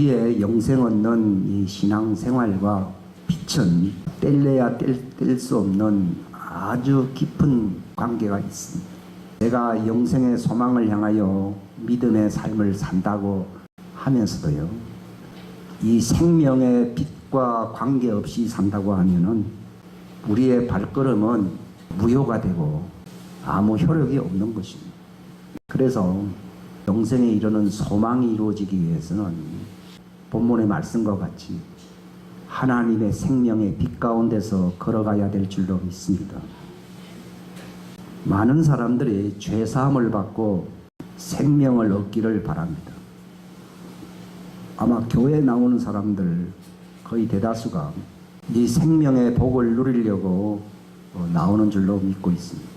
우리의 영생 얻는 이 신앙생활과 빛은 뗄래야 뗄 수 없는 아주 깊은 관계가 있습니다. 내가 영생의 소망을 향하여 믿음의 삶을 산다고 하면서도요, 이 생명의 빛과 관계없이 산다고 하면은 우리의 발걸음은 무효가 되고 아무 효력이 없는 것입니다. 그래서 영생에 이르는 소망이 이루어지기 위해서는 본문의 말씀과 같이 하나님의 생명의 빛 가운데서 걸어가야 될 줄로 믿습니다. 많은 사람들이 죄사함을 받고 생명을 얻기를 바랍니다. 아마 교회에 나오는 사람들 거의 대다수가 이 생명의 복을 누리려고 나오는 줄로 믿고 있습니다.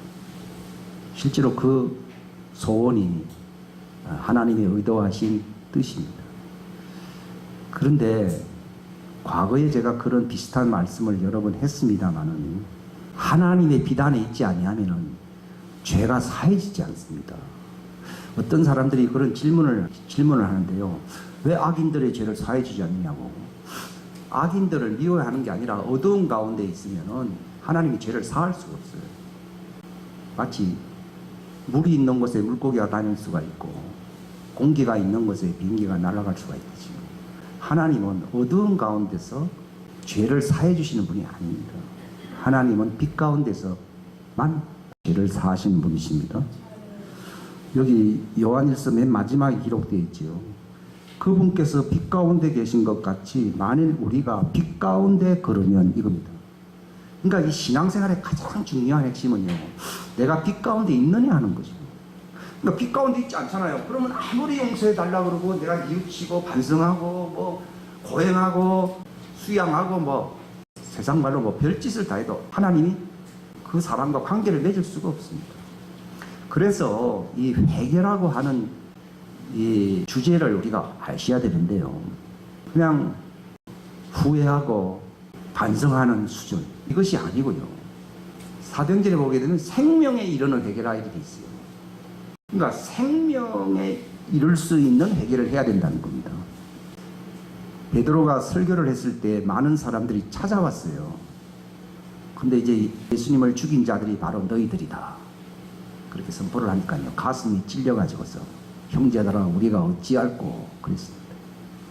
실제로 그 소원이 하나님이 의도하신 뜻입니다. 그런데 과거에 제가 그런 비슷한 말씀을 여러 번 했습니다마는 하나님의 비단에 있지 아니하면은 죄가 사해지지 않습니다. 어떤 사람들이 그런 질문을 하는데요. 왜 악인들의 죄를 사해지지 않느냐고. 악인들을 미워하는 게 아니라 어두운 가운데 있으면은 하나님이 죄를 사할 수가 없어요. 마치 물이 있는 곳에 물고기가 다닐 수가 있고 공기가 있는 곳에 비행기가 날아갈 수가 있듯이 하나님은 어두운 가운데서 죄를 사해 주시는 분이 아닙니다. 하나님은 빛 가운데서만 죄를 사하시는 분이십니다. 여기 요한일서 맨 마지막에 기록되어 있지요. 그분께서 빛 가운데 계신 것 같이 만일 우리가 빛 가운데 걸으면 이겁니다. 그러니까 이 신앙생활의 가장 중요한 핵심은요, 내가 빛 가운데 있느냐 하는 거죠. 그러니까 빛 가운데 있지 않잖아요. 그러면 아무리 용서해 달라 그러고 내가 뉘우치고 반성하고 뭐 고행하고 수양하고 뭐 세상 말로 뭐 별짓을 다 해도 하나님이 그 사람과 관계를 맺을 수가 없습니다. 그래서 이 회개라고 하는 이 주제를 우리가 아셔야 되는데요. 그냥 후회하고 반성하는 수준, 이것이 아니고요. 사도행전에 보게 되면 생명에 이르는 회개라 이렇게 돼 있어요. 그러니까 생명에 이룰 수 있는 회개를 해야 된다는 겁니다. 베드로가 설교를 했을 때 많은 사람들이 찾아왔어요. 근데 이제 예수님을 죽인 자들이 바로 너희들이다, 그렇게 선포를 하니까요, 가슴이 찔려가지고서 형제들아 우리가 어찌할꼬 그랬습니다.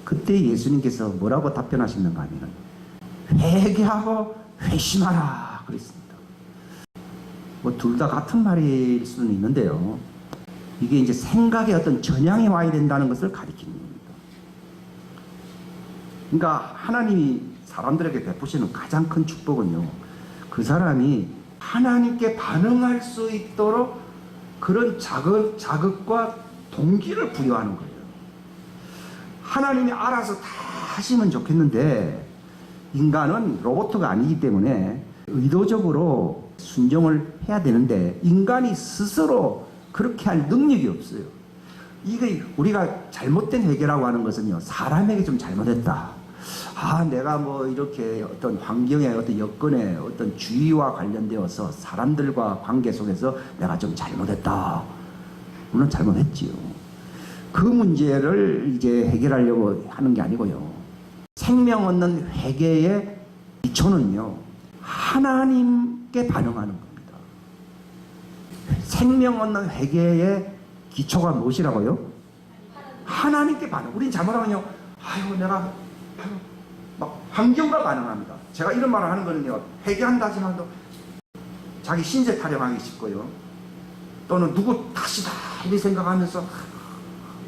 그때 예수님께서 뭐라고 답변하시는가 하면 회개하고 회심하라 그랬습니다. 뭐 둘 다 같은 말일 수는 있는데요, 이게 이제 생각의 어떤 전향이 와야 된다는 것을 가리키는 겁니다. 그러니까 하나님이 사람들에게 베푸시는 가장 큰 축복은요, 그 사람이 하나님께 반응할 수 있도록 그런 자극과 동기를 부여하는 거예요. 하나님이 알아서 다 하시면 좋겠는데 인간은 로봇가 아니기 때문에 의도적으로 순종을 해야 되는데 인간이 스스로 그렇게 할 능력이 없어요. 이게 우리가 잘못된 회개라고 하는 것은요, 사람에게 좀 잘못했다. 내가 뭐 이렇게 어떤 환경의 어떤 여건의 어떤 주의와 관련되어서 사람들과 관계 속에서 내가 좀 잘못했다. 물론 잘못했지요. 그 문제를 이제 해결하려고 하는 게 아니고요. 생명 얻는 회개의 기초는요, 하나님께 반응하는 겁니다. 생명 얻는 회개의 기초가 무엇이라고요? 하나님께 반응. 우린 잘못하면요, 내가 막 환경과 반응합니다. 제가 이런 말을 하는 거는요, 회개한다 하지만도 자기 신세 타령하기 쉽고요, 또는 누구 탓이다 이렇게 생각하면서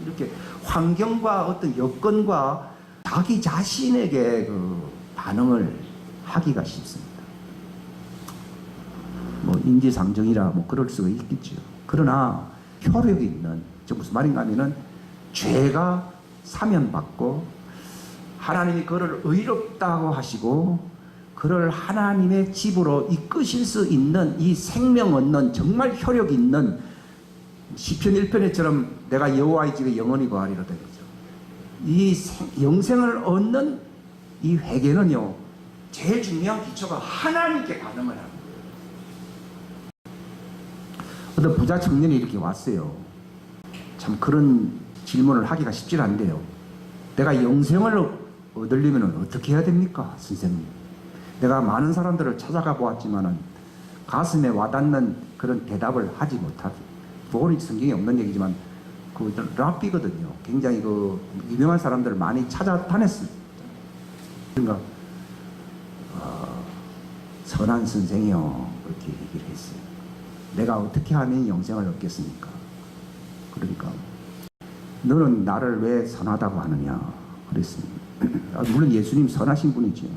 이렇게 환경과 어떤 여건과 자기 자신에게 그 반응을 하기가 쉽습니다. 뭐 인지상정이라 뭐 그럴 수가 있겠죠. 그러나 효력이 있는, 저 무슨 말인가 하면은 죄가 사면받고 하나님이 그를 의롭다고 하시고 그를 하나님의 집으로 이끄실 수 있는 이 생명 얻는 정말 효력 있는 시편 1편에처럼 내가 여호와의 집에 영원히 거하리로다 그러죠. 이 영생을 얻는 이 회개는요, 제일 중요한 기초가 하나님께 반응을 하는 거예요. 어떤 부자 청년이 이렇게 왔어요. 참 그런 질문을 하기가 쉽지 않은데요. 내가 영생을 얻으려면 어떻게 해야 됩니까, 선생님? 내가 많은 사람들을 찾아가 보았지만은 가슴에 와닿는 그런 대답을 하지 못하고, 그건 성경에 없는 얘기지만 그 랍비거든요. 굉장히 그 유명한 사람들을 많이 찾아다녔어요. 그러니까 선한 선생이요, 그렇게 얘기를 했어요. 내가 어떻게 하면 영생을 얻겠습니까? 그러니까 너는 나를 왜 선하다고 하느냐 그랬습니다. 물론 예수님 선하신 분이죠.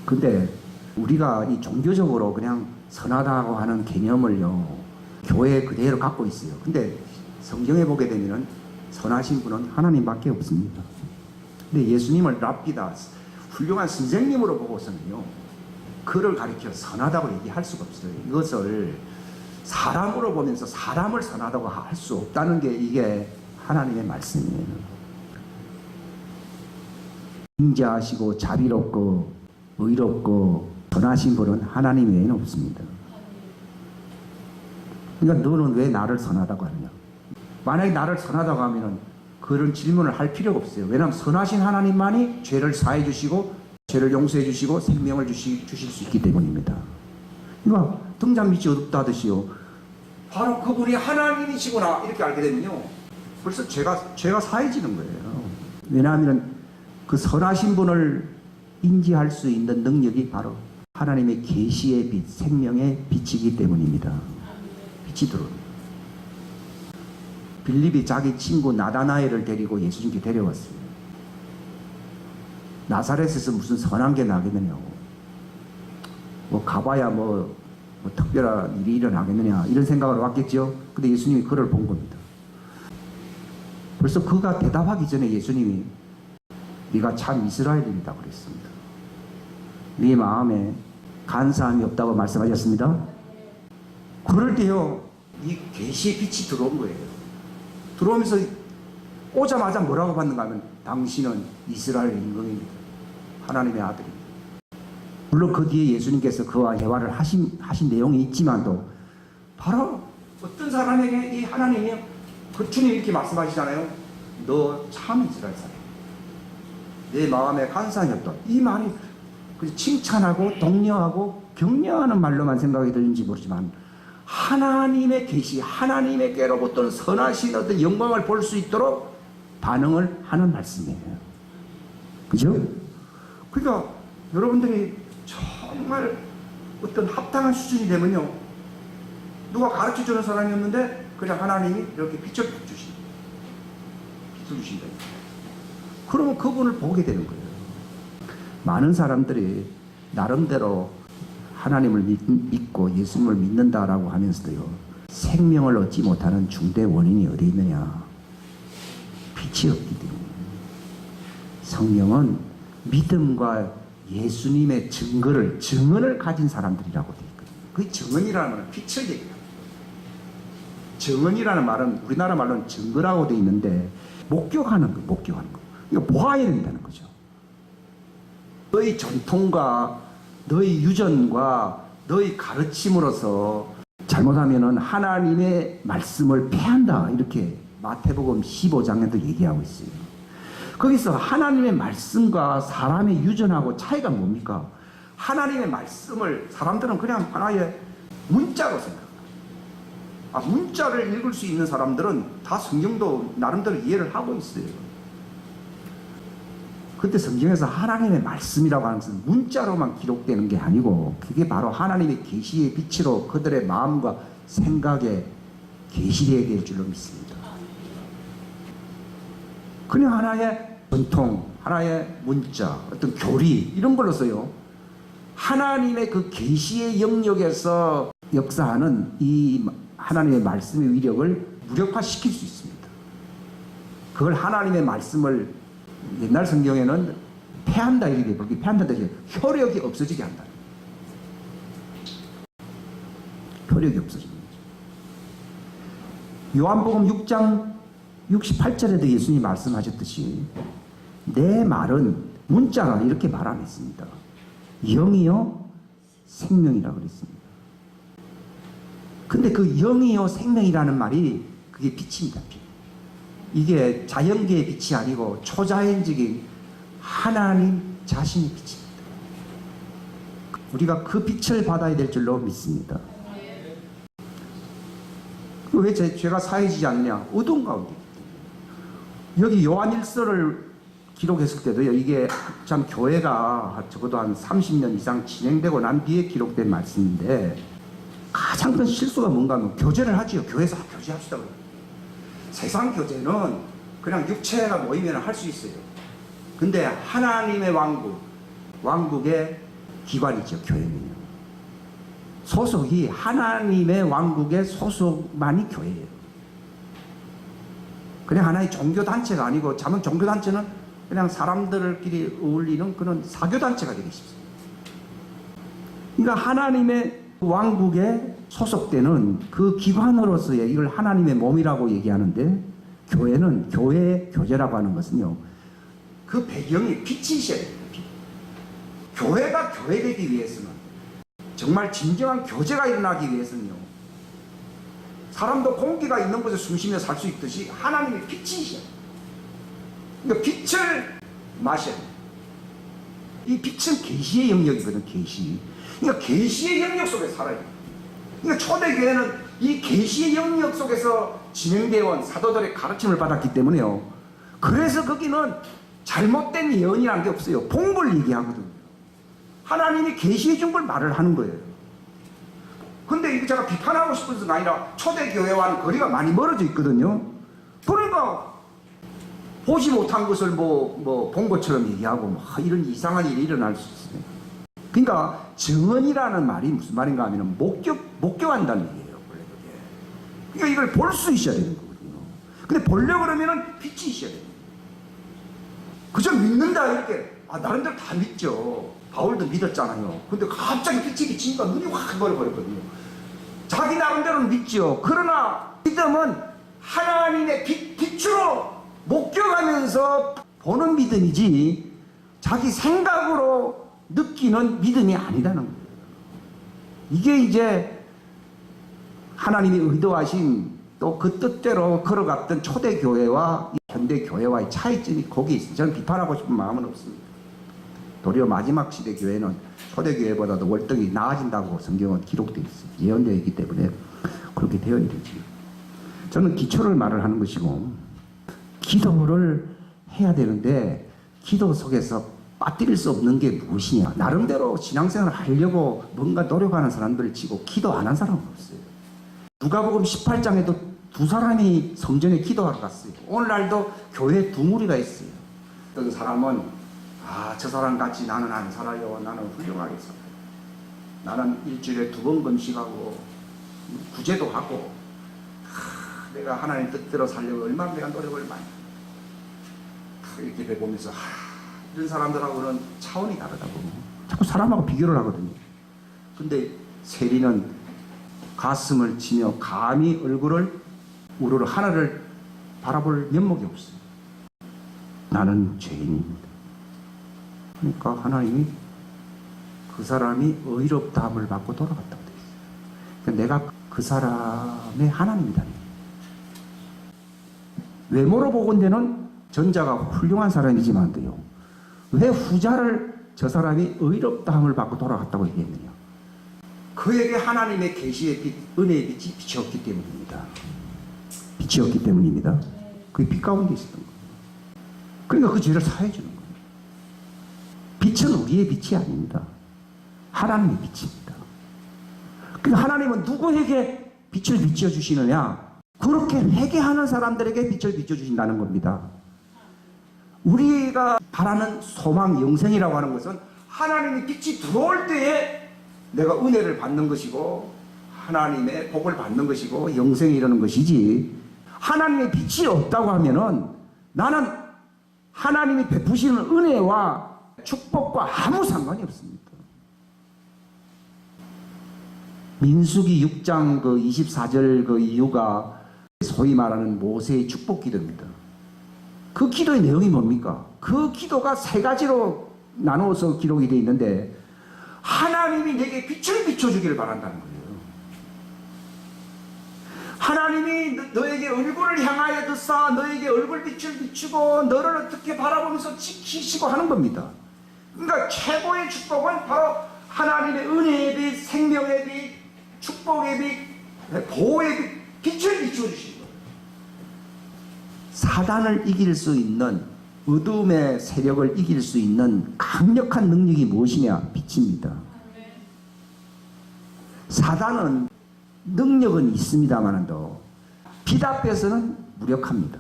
근데 우리가 이 종교적으로 그냥 선하다고 하는 개념을요, 교회 그대로 갖고 있어요. 근데 성경에 보게 되면은 선하신 분은 하나님밖에 없습니다. 근데 예수님을 랍비다, 훌륭한 선생님으로 보고서는요, 그를 가리켜 선하다고 얘기할 수가 없어요. 이것을 사람으로 보면서 사람을 선하다고 할 수 없다는 게 이게 하나님의 말씀이에요. 인자하시고 자비롭고 의롭고 선하신 분은 하나님 외에는 없습니다. 그러니까 너는 왜 나를 선하다고 하느냐? 만약에 나를 선하다고 하면은 그런 질문을 할 필요가 없어요. 왜냐하면 선하신 하나님만이 죄를 사해 주시고 죄를 용서해 주시고 생명을 주실 수 있기 때문입니다. 그러니까 등잔 밑이 어둡다 하듯이요, 바로 그분이 하나님이시구나 이렇게 알게 되면요, 벌써 죄가 사해지는 거예요. 왜냐하면 그 선하신 분을 인지할 수 있는 능력이 바로 하나님의 계시의 빛, 생명의 빛이기 때문입니다. 빛이 들어옵니다. 빌립이 자기 친구 나다나엘을 데리고 예수님께 데려왔어요. 나사렛에서 무슨 선한 게 나겠느냐고, 뭐 가봐야 뭐 특별한 일이 일어나겠느냐 이런 생각으로 왔겠죠. 근데 예수님이 그를 본 겁니다. 벌써 그가 대답하기 전에 예수님이 네가 참 이스라엘인이다 그랬습니다. 네 마음에 간사함이 없다고 말씀하셨습니다. 그럴 때요, 이 계시의 빛이 들어온 거예요. 들어오면서 오자마자 뭐라고 받는가 하면 당신은 이스라엘 임금입니다. 하나님의 아들입니다. 물론 그 뒤에 예수님께서 그와 대화를 하신 내용이 있지만도 바로 어떤 사람에게 이 하나님이, 그 주님이 이렇게 말씀하시잖아요. 너 참 이스라엘 사람, 내 마음에 간사함이 없다. 이 말이 칭찬하고 독려하고 격려하는 말로만 생각이 드는지 모르지만 하나님의 계시, 하나님의 께로부터 선하신 어떤 영광을 볼 수 있도록 반응을 하는 말씀이에요. 그죠? 그러니까 여러분들이 정말 어떤 합당한 수준이 되면요, 누가 가르쳐 주는 사람이었는데 그냥 하나님이 이렇게 빛을 주신다. 그러면 그분을 보게 되는 거예요. 많은 사람들이 나름대로 하나님을 믿고 예수님을 믿는다라고 하면서도요, 생명을 얻지 못하는 중대 원인이 어디 있느냐? 빛이 없기 때문에. 성령은 믿음과 예수님의 증언을 가진 사람들이라고 되어 있거든요. 그 증언이라는 말은 빛을 얘기합니다. 증언이라는 말은 우리나라 말로는 증거라고 되어 있는데 목격하는 거. 이거 보아야 된다는 거죠. 너희 전통과 너희 유전과 너희 가르침으로서 잘못하면은 하나님의 말씀을 폐한다, 이렇게 마태복음 15장에도 얘기하고 있어요. 거기서 하나님의 말씀과 사람의 유전하고 차이가 뭡니까? 하나님의 말씀을 사람들은 그냥 하나의 문자로 생각합니다. 문자를 읽을 수 있는 사람들은 다 성경도 나름대로 이해를 하고 있어요. 그때 성경에서 하나님의 말씀이라고 하는 것은 문자로만 기록되는 게 아니고 그게 바로 하나님의 계시의 빛으로 그들의 마음과 생각에 계시되게 될 줄로 믿습니다. 그냥 하나의 전통, 하나의 문자, 어떤 교리 이런 걸로서요, 하나님의 그 계시의 영역에서 역사하는 이 하나님의 말씀의 위력을 무력화시킬 수 있습니다. 그걸 하나님의 말씀을 옛날 성경에는 폐한다 이렇게 부르기, 폐한다는 뜻이 효력이 없어지게 한다. 효력이 없어지는 거죠. 요한복음 6장 68절에도 예수님이 말씀하셨듯이 내 말은 문자가 이렇게 말 안 했습니다. 영이요 생명이라고 그랬습니다. 근데 그 영이요 생명이라는 말이 그게 빛입니다. 빛. 이게 자연계의 빛이 아니고 초자연적인 하나님 자신의 빛입니다. 우리가 그 빛을 받아야 될 줄로 믿습니다. 왜 죄가 사해지지 않느냐? 어두운 가운데. 여기 요한일서를 기록했을 때도요, 이게 참 교회가 적어도 한 30년 이상 진행되고 난 뒤에 기록된 말씀인데, 가장 큰 실수가 뭔가 하면 교제를 하지요. 교회에서 교제합시다. 세상 교제는 그냥 육체가 모이면 할 수 있어요. 근데 하나님의 왕국의 기관이죠, 교회는요. 소속이 하나님의 왕국의 소속만이 교회예요. 그냥 하나의 종교단체가 아니고, 자면 종교단체는 그냥 사람들끼리 어울리는 그런 사교단체가 되기 쉽습니다. 그러니까 하나님의 왕국에 소속되는 그 기관으로서의, 이걸 하나님의 몸이라고 얘기하는데, 교회는, 교회의 교제라고 하는 것은요, 그 배경이 빛이셔야 돼요. 빛. 교회가 교회되기 위해서는, 정말 진정한 교제가 일어나기 위해서는요, 사람도 공기가 있는 곳에 숨 쉬며 살 수 있듯이 하나님의 빛이셔야 돼요. 그러니까 빛을 마셔야 돼요. 이 빛은 계시의 영역이거든, 계시. 그러니까 계시의 영역 속에 살아야 돼요. 그러니까 초대교회는 이 계시의 영역 속에서 진행되어 온 사도들의 가르침을 받았기 때문에요. 그래서 거기는 잘못된 예언이라는 게 없어요. 복음을 얘기하거든요. 하나님이 계시해 준 걸 말을 하는 거예요. 근데 이거 제가 비판하고 싶어서가 아니라 초대교회와는 거리가 많이 멀어져 있거든요. 그러니까 보지 못한 것을 본 것처럼 얘기하고 이런 이상한 일이 일어날 수 있어요. 그러니까 증언이라는 말이 무슨 말인가 하면 목격한다는 얘기예요. 원래 그게. 그러니까 이걸 볼 수 있어야 되는 거거든요. 근데 보려고 그러면 빛이 있어야 돼요. 그저 믿는다 이렇게 나름대로 다 믿죠. 바울도 믿었잖아요. 근데 갑자기 빛이 비치니까 눈이 확 멀어버렸거든요. 자기 나름대로는 믿죠. 그러나 믿음은 하나님의 빛으로 목격하면서 보는 믿음이지 자기 생각으로 느끼는 믿음이 아니라는 거예요. 이게 이제 하나님이 의도하신 또 그 뜻대로 걸어갔던 초대교회와 현대교회와의 차이점이 거기에 있습니다. 저는 비판하고 싶은 마음은 없습니다. 도리어 마지막 시대 교회는 초대교회보다도 월등히 나아진다고 성경은 기록되어 있습니다. 예언되어 있기 때문에 그렇게 되어야 되지. 저는 기초를 말을 하는 것이고, 기도를 해야 되는데 기도 속에서 빠뜨릴 수 없는 게 무엇이냐. 나름대로 신앙생활을 하려고 뭔가 노력하는 사람들을 치고 기도 안 한 사람은 없어요. 누가복음 18장에도 두 사람이 성전에 기도하러 갔어요. 오늘날도 교회에 두 무리가 있어요. 어떤 사람은 저 사람 같이 나는 안 살아요. 나는 훌륭하게 살아요. 나는 일주일에 2번 금식하고 구제도 하고 내가 하나님 뜻대로 살려고 얼마나 내가 노력을 많이 이렇게 보면서 이런 사람들하고는 차원이 다르다고 자꾸 사람하고 비교를 하거든요. 근데 세리는 가슴을 치며 감히 얼굴을 우러러 하늘을 바라볼 면목이 없어요. 나는 죄인입니다. 그러니까 하나님이 그 사람이 의롭다함을 받고 돌아갔다고 되어 있어요. 그러니까 내가 그 사람의 하나님이다. 외모로 보건대는 전자가 훌륭한 사람이지만도요, 왜 후자를 저 사람이 의롭다함을 받고 돌아갔다고 얘기했느냐? 그에게 하나님의 계시의 빛, 은혜의 빛이 비치었기 때문입니다. 비치었기 때문입니다. 그게 빛 가운데 있었던 거예요. 그러니까 그 죄를 사해 주는 거예요. 빛은 우리의 빛이 아닙니다. 하나님의 빛입니다. 그러니까 하나님은 누구에게 빛을 비춰주시느냐? 그렇게 회개하는 사람들에게 빛을 비춰주신다는 겁니다. 우리가 바라는 소망, 영생이라고 하는 것은 하나님의 빛이 들어올 때에 내가 은혜를 받는 것이고 하나님의 복을 받는 것이고 영생에 이르는 것이지, 하나님의 빛이 없다고 하면은 나는 하나님이 베푸시는 은혜와 축복과 아무 상관이 없습니다. 민수기 6장 24절 이유가 소위 말하는 모세의 축복 기도입니다. 그 기도의 내용이 뭡니까? 그 기도가 3가지로 나누어서 기록이 되어 있는데, 하나님이 내게 빛을 비춰주기를 바란다는 거예요. 하나님이 너에게 얼굴을 향하여 드사 너에게 얼굴빛을 비추고 너를 어떻게 바라보면서 지키시고 하는 겁니다. 그러니까 최고의 축복은 바로 하나님의 은혜의 빛, 생명의 빛, 축복의 빛, 보호의 빛, 빛을 비추어 주시는 거예요. 사단을 이길 수 있는, 어둠의 세력을 이길 수 있는 강력한 능력이 무엇이냐? 빛입니다. 사단은 능력은 있습니다만도 빛 앞에서는 무력합니다.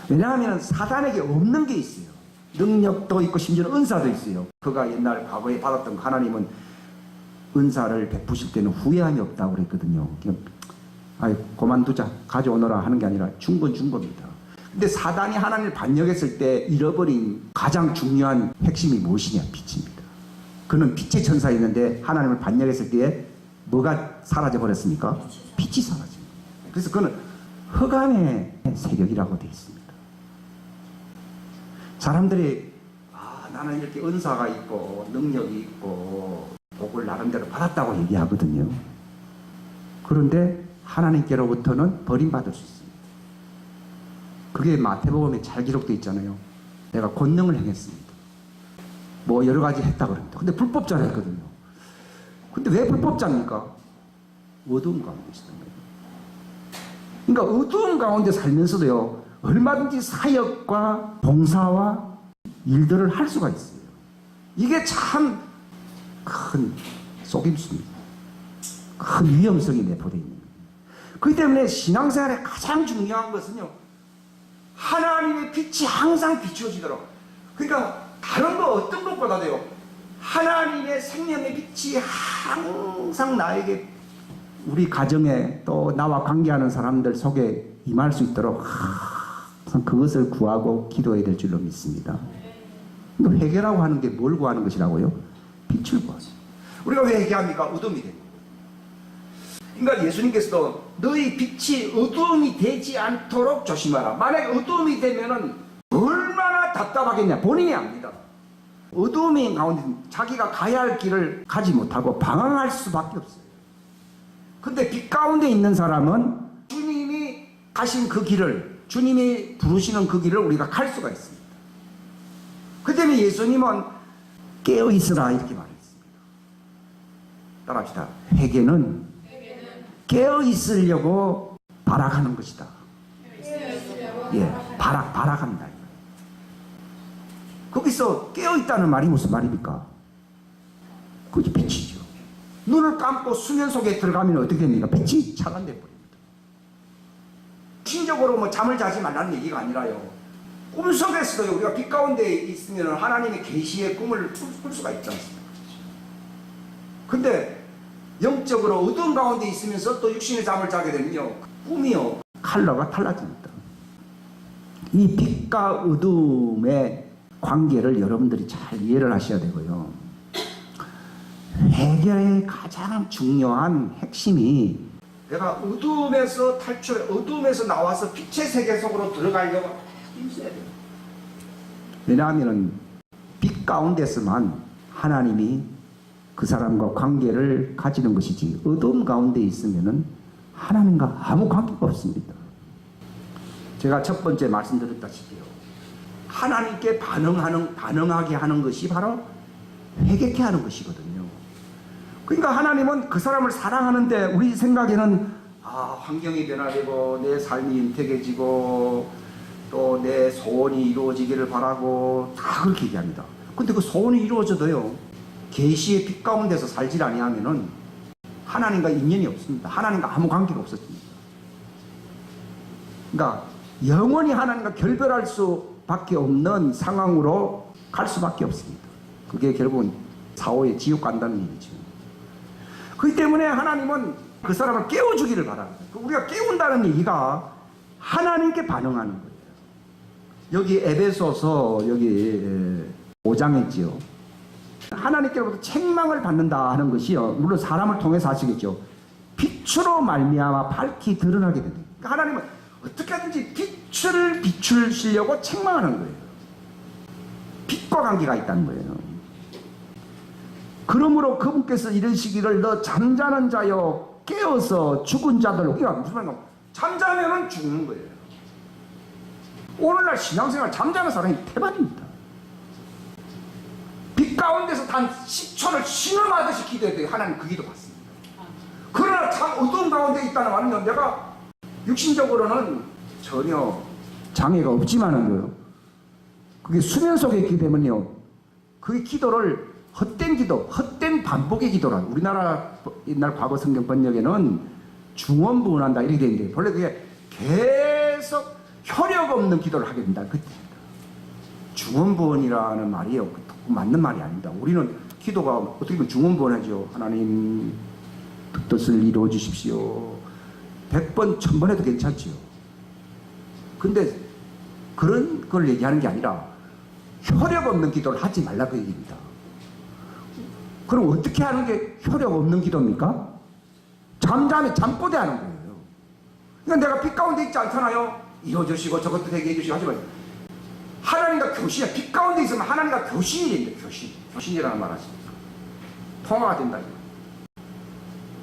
왜냐하면 사단에게 없는 게 있어요. 능력도 있고 심지어 은사도 있어요. 그가 옛날 과거에 받았던 하나님은 은사를 베푸실 때는 후회함이 없다고 그랬거든요. 아이 그만두자 가져오너라 하는 게 아니라 준 건 준 겁니다. 근데 사단이 하나님을 반역했을 때 잃어버린 가장 중요한 핵심이 무엇이냐? 빛입니다. 그는 빛의 천사였는데 하나님을 반역했을 때에 뭐가 사라져 버렸습니까? 빛이 사라집니다. 그래서 그는 흑암의 세력이라고 되어 있습니다. 사람들이 나는 이렇게 은사가 있고 능력이 있고 복을 나름대로 받았다고 얘기하거든요. 그런데 하나님께로부터는 버림받을 수 있습니다. 그게 마태복음에 잘 기록되어 있잖아요. 내가 권능을 행했습니다. 뭐 여러 가지 했다 그럽니다. 근데 불법자를 했거든요. 근데 왜 불법자입니까? 어두운 가운데 있었던 거예요. 그러니까 어두운 가운데 살면서도요, 얼마든지 사역과 봉사와 일들을 할 수가 있어요. 이게 참 큰 속임수입니다. 큰 위험성이 내포되어 있는 거예요. 그렇기 때문에 신앙생활의 가장 중요한 것은요, 하나님의 빛이 항상 비추어지도록. 그러니까 다른 거 어떤 것보다도요, 하나님의 생명의 빛이 항상 나에게, 우리 가정에 또 나와 관계하는 사람들 속에 임할 수 있도록 항상 그것을 구하고 기도해야 될 줄로 믿습니다. 그러니까 회개라고 하는 게 뭘 구하는 것이라고요? 빛을 구하세요. 우리가 왜 회개합니까? 어둠이 되고. 그러니까 예수님께서도 너희 빛이 어둠이 되지 않도록 조심하라. 만약에 어둠이 되면은 얼마나 답답하겠냐 본인이 압니다. 어둠이 가운데 자기가 가야 할 길을 가지 못하고 방황할 수밖에 없어요. 근데 빛 가운데 있는 사람은 주님이 가신 그 길을, 주님이 부르시는 그 길을 우리가 갈 수가 있습니다. 그 때문에 예수님은 깨어있으라 이렇게 말했습니다. 따라합시다. 회개는 깨어있으려고 발악하는 것이다. 예, 발악합니다. 거기서 깨어있다는 말이 무슨 말입니까? 그게 빛이죠. 눈을 감고 수면 속에 들어가면 어떻게 됩니까? 빛이 차단돼 버립니다. 신적으로 뭐 잠을 자지 말라는 얘기가 아니라요, 꿈속에서도 우리가 빛 가운데 있으면 하나님의 계시의 꿈을 꿀 수가 있지 않습니까? 근데 영적으로 어두운 가운데 있으면서 또 육신의 잠을 자게 되면요, 꿈이요, 컬러가 달라집니다. 이 빛과 어둠의 관계를 여러분들이 잘 이해를 하셔야 되고요. 회개의 가장 중요한 핵심이, 내가 어둠에서 탈출해, 어둠에서 나와서 빛의 세계 속으로 들어가려고 힘써야 돼요. 왜냐하면 빛 가운데서만 하나님이 그 사람과 관계를 가지는 것이지, 어둠 가운데 있으면은 하나님과 아무 관계가 없습니다. 제가 첫 번째 말씀드렸다시피요, 하나님께 반응하게 하는 것이 바로 회개케 하는 것이거든요. 그러니까 하나님은 그 사람을 사랑하는데 우리 생각에는 환경이 변화되고 내 삶이 윤택해지고 또 내 소원이 이루어지기를 바라고 다 그렇게 얘기합니다. 근데 그 소원이 이루어져도요, 계시의 빛 가운데서 살질 아니하면은 하나님과 인연이 없습니다. 하나님과 아무 관계가 없었습니다. 그러니까 영원히 하나님과 결별할 수밖에 없는 상황으로 갈 수밖에 없습니다. 그게 결국은 사후에 지옥 간다는 얘기죠. 그렇기 때문에 하나님은 그 사람을 깨워주기를 바랍니다. 우리가 깨운다는 얘기가 하나님께 반응하는 거예요. 여기 에베소서 여기 5장에 있지요. 하나님께로부터 책망을 받는다 하는 것이요, 물론 사람을 통해서 하시겠죠. 빛으로 말미암아 밝히 드러나게 된다. 그러니까 하나님은 어떻게든지 빛을 비추시려고 책망하는 거예요. 빛과 관계가 있다는 거예요. 그러므로 그분께서 이르시기를 너 잠자는 자여 깨어서 죽은 자들, 우리가 무슨 말인가? 잠자면은 죽는 거예요. 오늘날 신앙생활 잠자는 사람이 태반입니다. 빛 가운데서 단 10초를 신음하듯이 기도해도 하나님 그 기도 받습니다. 그러나 참 어두운 가운데 있다는 말은요, 내가 육신적으로는 전혀 장애가 없지만은요, 그게 수면 속에 있기 때문에요, 그 기도를 헛된 기도, 헛된 반복의 기도라. 우리나라 옛날 과거 성경 번역에는 중원부원한다 이렇게 되어 있는데, 원래 그게 계속 효력 없는 기도를 하게 된다. 그때입니다. 중원부원이라는 말이요, 맞는 말이 아닙니다. 우리는 기도가 어떻게 보면 중원부원하죠. 하나님 뜻을 이루어 주십시오. 100번, 1000번 해도 괜찮지요. 근데 그런 걸 얘기하는 게 아니라 효력 없는 기도를 하지 말라 그 얘기입니다. 그럼 어떻게 하는 게 효력 없는 기도입니까? 잠꼬대 하는 거예요. 그러니까 내가 빛 가운데 있지 않잖아요. 이루어주시고 저것도 되게 해주시고 하지 마세요. 하나님과 교신이야. 빛 가운데 있으면 하나님과 교신이 됩니다. 교신이라는 말 하십니까? 통화가 된다.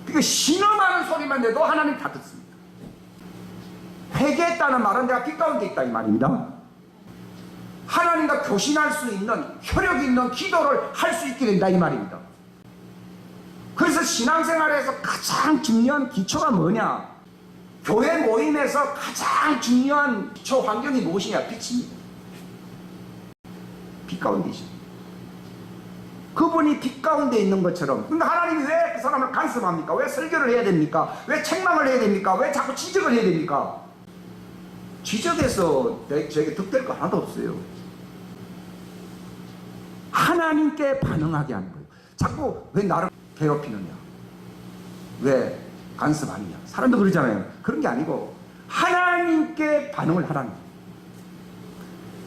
그러니까 신음하는 소리만 내도 하나님 다 듣습니다. 회개했다는 말은 내가 빛 가운데 있다 이 말입니다. 하나님과 교신할 수 있는 효력 있는 기도를 할 수 있게 된다 이 말입니다. 그래서 신앙생활에서 가장 중요한 기초가 뭐냐? 교회 모임에서 가장 중요한 기초 환경이 무엇이냐? 빛입니다. 빛 가운데 있습니다. 그분이 빛 가운데 있는 것처럼. 근데 하나님이 왜 그 사람을 간섭합니까? 왜 설교를 해야 됩니까? 왜 책망을 해야 됩니까? 왜 자꾸 지적을 해야 됩니까? 지적해서 저에게 득될 거 하나도 없어요. 하나님께 반응하게 하는 거예요. 자꾸 왜 나를 괴롭히느냐? 왜 간섭하느냐? 사람도 그러잖아요. 그런 게 아니고 하나님께 반응을 하라는 거예요.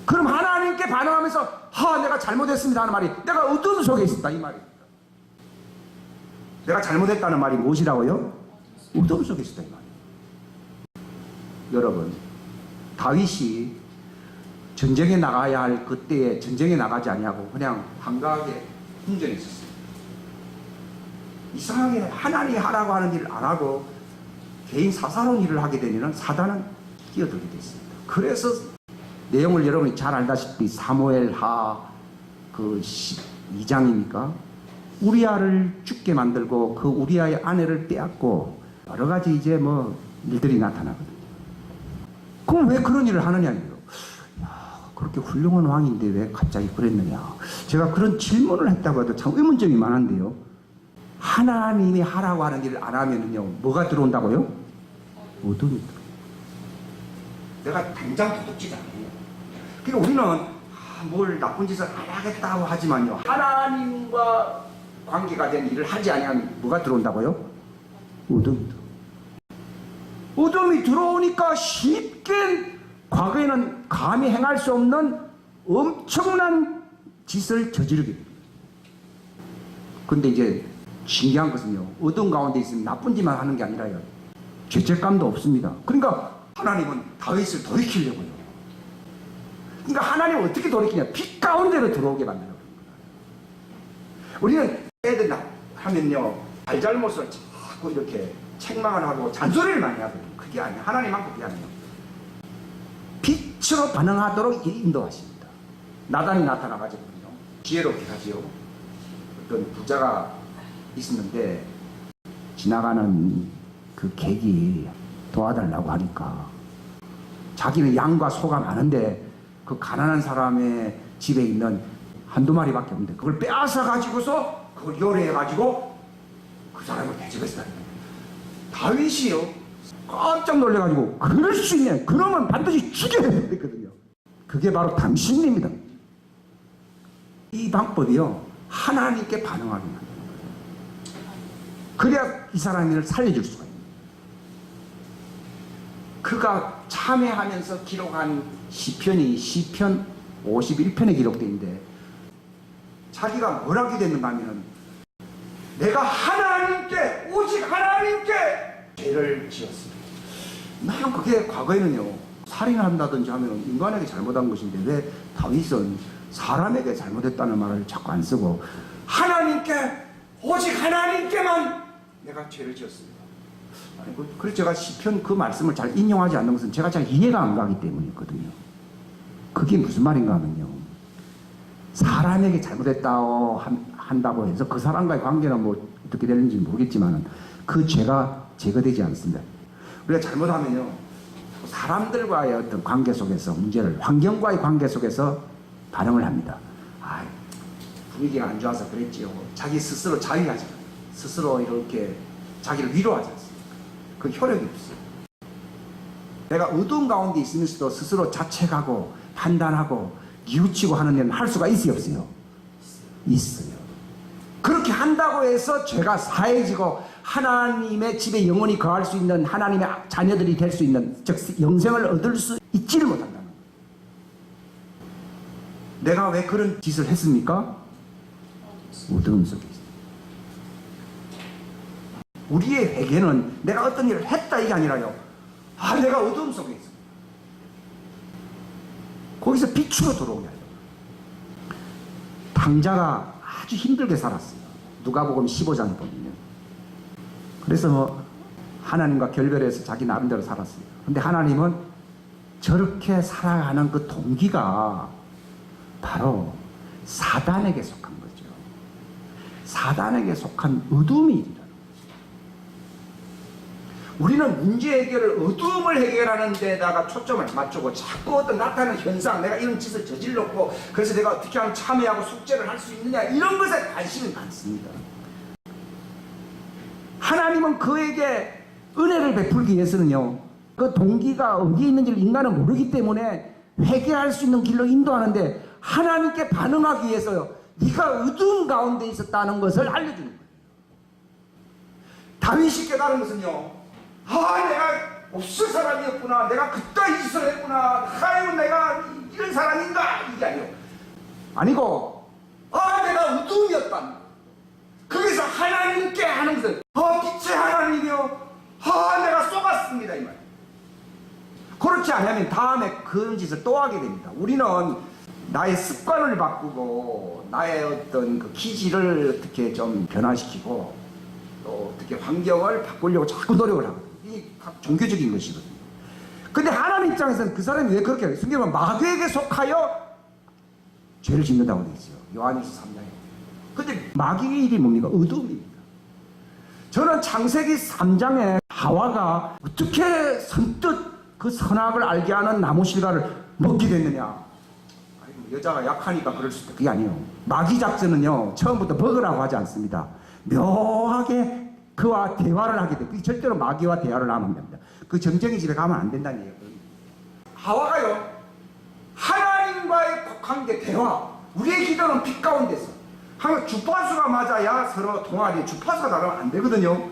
그럼 하나님께 반응하면서 내가 잘못했습니다 하는 말이 내가 어둠 속에 있었다 이 말입니다. 내가 잘못했다는 말이 무엇이라고요? 어둠 속에 있었다 이 말이에요. 여러분, 다윗이 전쟁에 나가야 할 그때에 전쟁에 나가지 아니하고 그냥 한가하게 궁전에 있었어요. 이상하게 하나님이 하라고 하는 일을 안 하고 개인 사사로운 일을 하게 되면 사단은 끼어들게 됐습니다. 그래서 내용을 여러분이 잘 알다시피 사무엘하 그 12장이니까 우리아를 죽게 만들고 그 우리아의 아내를 빼앗고 여러 가지 이제 뭐 일들이 나타나거든요. 그럼 왜 그런 일을 하느냐고요. 그렇게 훌륭한 왕인데 왜 갑자기 그랬느냐. 제가 그런 질문을 했다고 해도 참 의문점이 많은데요. 하나님이 하라고 하는 일을 안 하면은요, 뭐가 들어온다고요? 어둠이 들어요. 내가 당장 도둑질 안 해요. 그러니까 우리는 뭘 나쁜 짓을 안 하겠다고 하지만요, 하나님과 관계가 된 일을 하지 아니하면 뭐가 들어온다고요? 어둠이 들어요. 어둠이 들어오니까 쉽게 과거에는 감히 행할 수 없는 엄청난 짓을 저지르게 됩니다. 근데 이제 신기한 것은요, 어둠 가운데 있으면 나쁜 짓만 하는 게 아니라요, 죄책감도 없습니다. 그러니까 하나님은 다윗을 돌이키려고요. 그러니까 하나님은 어떻게 돌이키냐? 빛 가운데로 들어오게 만들어요. 우리는 애들 하면요, 잘잘못을 자꾸 이렇게 책망을 하고 잔소리를 많이 하거든요. 그게 아니에요. 하나님만 그게 아니에요. 빛으로 반응하도록 인도하십니다. 나단이 나타나가지고요, 지혜롭게 하지요. 어떤 부자가 있었는데 지나가는 그 객이 도와달라고 하니까 자기는 양과 소가 많은데 그 가난한 사람의 집에 있는 한두 마리밖에 없는데 그걸 빼앗아 가지고서 그걸 요리해 가지고 그 사람을 대접했어요. 다윗이요, 깜짝 놀래가지고 그럴 수 있냐, 그러면 반드시 죽여야 했거든요. 그게 바로 당신입니다. 이 방법이요, 하나님께 반응하는 거예요. 그래야 이 사람을 살려줄 수가 있습니다. 그가 참회하면서 기록한 시편이 시편 51편에 기록되어 있는데, 자기가 뭘 하게 됐는가 하면, 내가 하나님께, 오직 하나님께 죄를 지었습니다. 물론 그게 과거에는요, 살인한다든지 하면 인간에게 잘못한 것인데 왜 다윗은 사람에게 잘못했다는 말을 자꾸 안 쓰고 하나님께, 오직 하나님께만 내가 죄를 지었습니다. 그래서 제가 시편 그 말씀을 잘 인용하지 않는 것은 제가 잘 이해가 안 가기 때문이거든요. 그게 무슨 말인가 하면요. 사람에게 잘못했다고 한다고 해서 그 사람과의 관계는 뭐 어떻게 되는지 모르겠지만 그 죄가 제거되지 않습니다. 우리가 잘못하면요. 사람들과의 어떤 관계 속에서 문제를, 환경과의 관계 속에서 반응을 합니다. 아, 분위기가 안 좋아서 그랬지요. 자기 스스로 자위하잖아요. 스스로 이렇게 자기를 위로하지 않습니까? 그 효력이 없어요. 내가 어두운 가운데 있으면서도 스스로 자책하고 판단하고 뉘우치고 하는 일은 할 수가 있어요, 없어요? 있어요. 그렇게 한다고 해서 죄가 사해지고 하나님의 집에 영원히 거할 수 있는 하나님의 자녀들이 될 수 있는, 즉 영생을 얻을 수 있지를 못한다는 거예요. 내가 왜 그런 짓을 했습니까? 어두움 속에 있어요. 우리의 회개는 내가 어떤 일을 했다 이게 아니라요. 아, 내가 어두움 속에 있어. 거기서 빛으로 들어오게 하죠. 당자가 아주 힘들게 살았어요. 누가복음 15장에 보면. 그래서 뭐 하나님과 결별해서 자기 나름대로 살았어요. 근데 하나님은 저렇게 살아가는 그 동기가 바로 사단에게 속한 거죠. 사단에게 속한 어둠이 일이라는 거죠. 우리는 문제 해결을, 어둠을 해결하는 데다가 초점을 맞추고 자꾸 어떤 나타나는 현상, 내가 이런 짓을 저질렀고 그래서 내가 어떻게 하면 참여하고 숙제를 할 수 있느냐, 이런 것에 관심이 많습니다. 하나님은 그에게 은혜를 베풀기 위해서는요, 그 동기가 어디에 있는지를 인간은 모르기 때문에 회개할 수 있는 길로 인도하는데, 하나님께 반응하기 위해서요, 네가 어두운 가운데 있었다는 것을 알려주는 거예요. 다윗이 깨달은 것은요, 아, 내가 없을 사람이었구나, 내가 그따위 짓을 했구나, 아유, 내가 이런 사람인가, 이게 아니고, 아, 내가 어두움이었다. 거기서 하나님께 하는 것은 빛의 하나님이요, 내가 속았습니다, 이 말. 그렇지 않으면 다음에 그런 짓을 또 하게 됩니다. 우리는 나의 습관을 바꾸고 나의 어떤 그 기질을 어떻게 좀 변화시키고 또 어떻게 환경을 바꾸려고 자꾸 노력을 하거든요. 이 종교적인 것이거든요. 근데 하나님 입장에서는 그 사람이 왜 그렇게 해요? 성경은 마귀에게 속하여 죄를 짓는다고 되어 있어요. 요한일서 3장에. 근데 마귀의 일이 뭡니까? 어두움입니다. 저는 창세기 3장에 하와가 어떻게 선뜻 그 선악을 알게 하는 나무 실과를 먹게 됐느냐. 여자가 약하니까 그럴 수 있다. 그게 아니에요. 마귀 작전은요, 처음부터 먹으라고 하지 않습니다. 묘하게 그와 대화를 하게 돼요. 그게 절대로 마귀와 대화를 안 합니다. 그 정쟁이 집에 가면 안 된다는 얘기예요. 하와가요, 하나님과의 관계, 대화, 우리의 기도는 빛 가운데서 항상 주파수가 맞아야 서로 통하지, 주파수가 다르면 안 되거든요.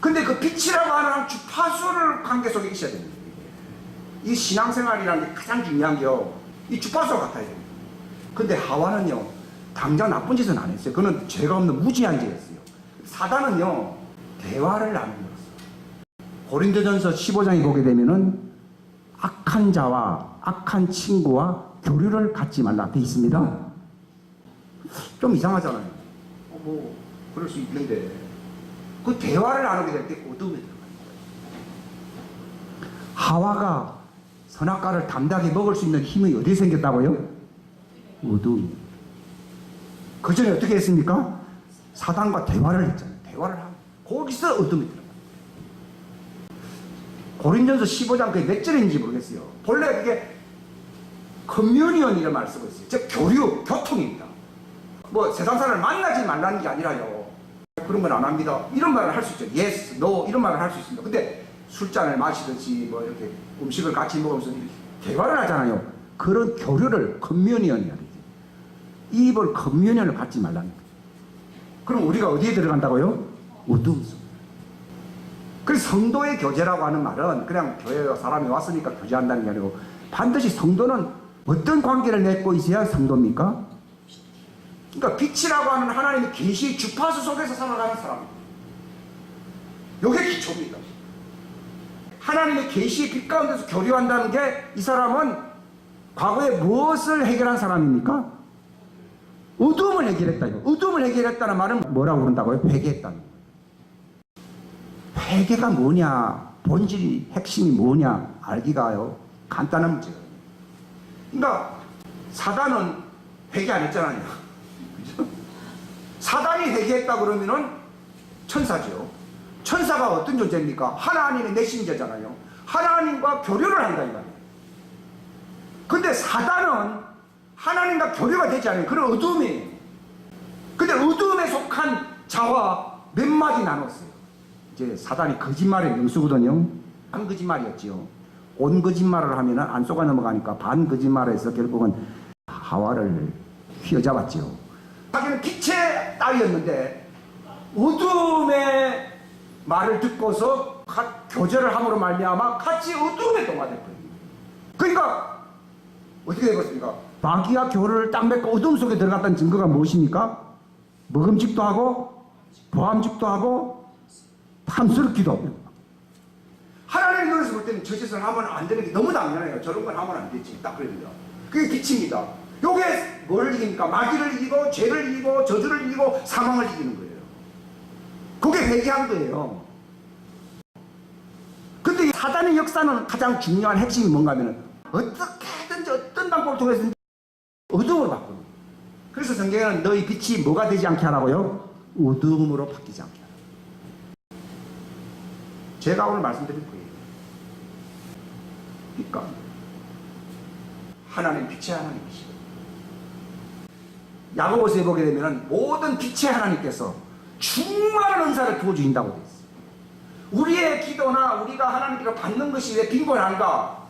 근데 그 빛이라고 하는 주파수를 관계 속에 있어야 됩니다. 이 신앙생활이라는 게 가장 중요한 게요, 이 주파수가 같아야 됩니다. 근데 하와는요, 당장 나쁜 짓은 안 했어요. 그는 죄가 없는 무지한 죄였어요. 사단은요, 대화를 나누는 거였어요. 고린도전서 15장에 보게 되면은 악한 자와 악한 친구와 교류를 갖지 말라 돼 있습니다. 좀 이상하잖아요. 뭐 그럴 수 있는데 그 대화를 나누게 될 때 어둠에 들어가는 거예요. 하와가 선악과를 담대하게 먹을 수 있는 힘이 어디에 생겼다고요? 어둠. 그 전에 어떻게 했습니까? 사단과 대화를 했잖아요. 대화를 하고 거기서 어둠이 들어가요. 고린도전서 15장 그게 몇 절인지 모르겠어요. 본래 그게 커뮤니언이라는 말을 쓰고 있어요. 즉 교류, 교통입니다. 뭐 세상 사람을 만나지 말라는 게 아니라요, 그런 건 안 합니다, 이런 말을 할 수 있죠. yes, no 이런 말을 할 수 있습니다. 근데 술잔을 마시듯이 뭐 이렇게 음식을 같이 먹으면서 대화를 하잖아요. 그런 교류를 커뮤니언이라 그러죠. 이 입을 커뮤니언을 갖지 말라는 거예요. 그럼 우리가 어디에 들어간다고요? 어둠 속. 그래서 성도의 교제라고 하는 말은 그냥 교회에 사람이 왔으니까 교제한다는 게 아니고, 반드시 성도는 어떤 관계를 맺고 있어야 성도입니까? 그러니까 빛이라고 하는 하나님의 계시의 주파수 속에서 살아가는 사람입니다. 이게 기초입니다. 하나님의 계시의 빛 가운데서 교류한다는 게, 이 사람은 과거에 무엇을 해결한 사람입니까? 어둠을 해결했다요. 어둠을 해결했다는 말은 뭐라고 그런다고요? 회개했다는 거예요. 회개가 뭐냐, 본질이 핵심이 뭐냐 알기가요 간단한 문제예요. 그러니까 사단은 회개 안 했잖아요. 그죠? 사단이 회개했다 그러면은 천사죠. 천사가 어떤 존재입니까? 하나님의 메신저잖아요. 하나님과 교류를 한다 이 말이에요. 근데 사단은 하나님과 교류가 되지 않아요. 그런 어둠이에요. 근데 어둠에 속한 자와 몇 마디 나눴어요. 이제 사단이 거짓말의 명수거든요. 반 거짓말이었지요. 온 거짓말을 하면 안 속아 넘어가니까 반 거짓말에서 결국은 하와를 휘어잡았지요. 자기는 빛의 딸이었는데 어둠의 말을 듣고서 교제를 함으로 말미암아 같이 어둠에 동화될 거예요. 그러니까 어떻게 되겠습니까? 마귀와 교류를 딱 맺고 어둠 속에 들어갔다는 증거가 무엇입니까? 먹음직도 하고 보암직도 하고 탐스럽기도 하고. 하나님의 눈에서 볼 때는 저 짓을 하면 안 되는 게 너무 당연해요. 저런 건 하면 안 되지. 딱 그럽니다. 그게 빛입니다. 요게 뭘 이깁니까? 마귀를 이기고 죄를 이기고 저주를 이기고 사망을 이기는 거예요. 그게 회개한 거예요. 근데 사단의 역사는 가장 중요한 핵심이 뭔가 하면 어떻게든지 어떤 방법을 통해서 어둠으로 바꾸는 거예요. 그래서 성경에는 너희 빛이 뭐가 되지 않게 하라고요? 어둠으로 바뀌지 않게 하라고. 제가 오늘 말씀드릴 거예요. 그러니까 하나님 빛의 하나님이시고 야고보서에 보게 되면 모든 빛의 하나님께서 충만한 은사를 부어주신다고 되어 있어요. 우리의 기도나 우리가 하나님께로 받는 것이 왜 빈곤한가?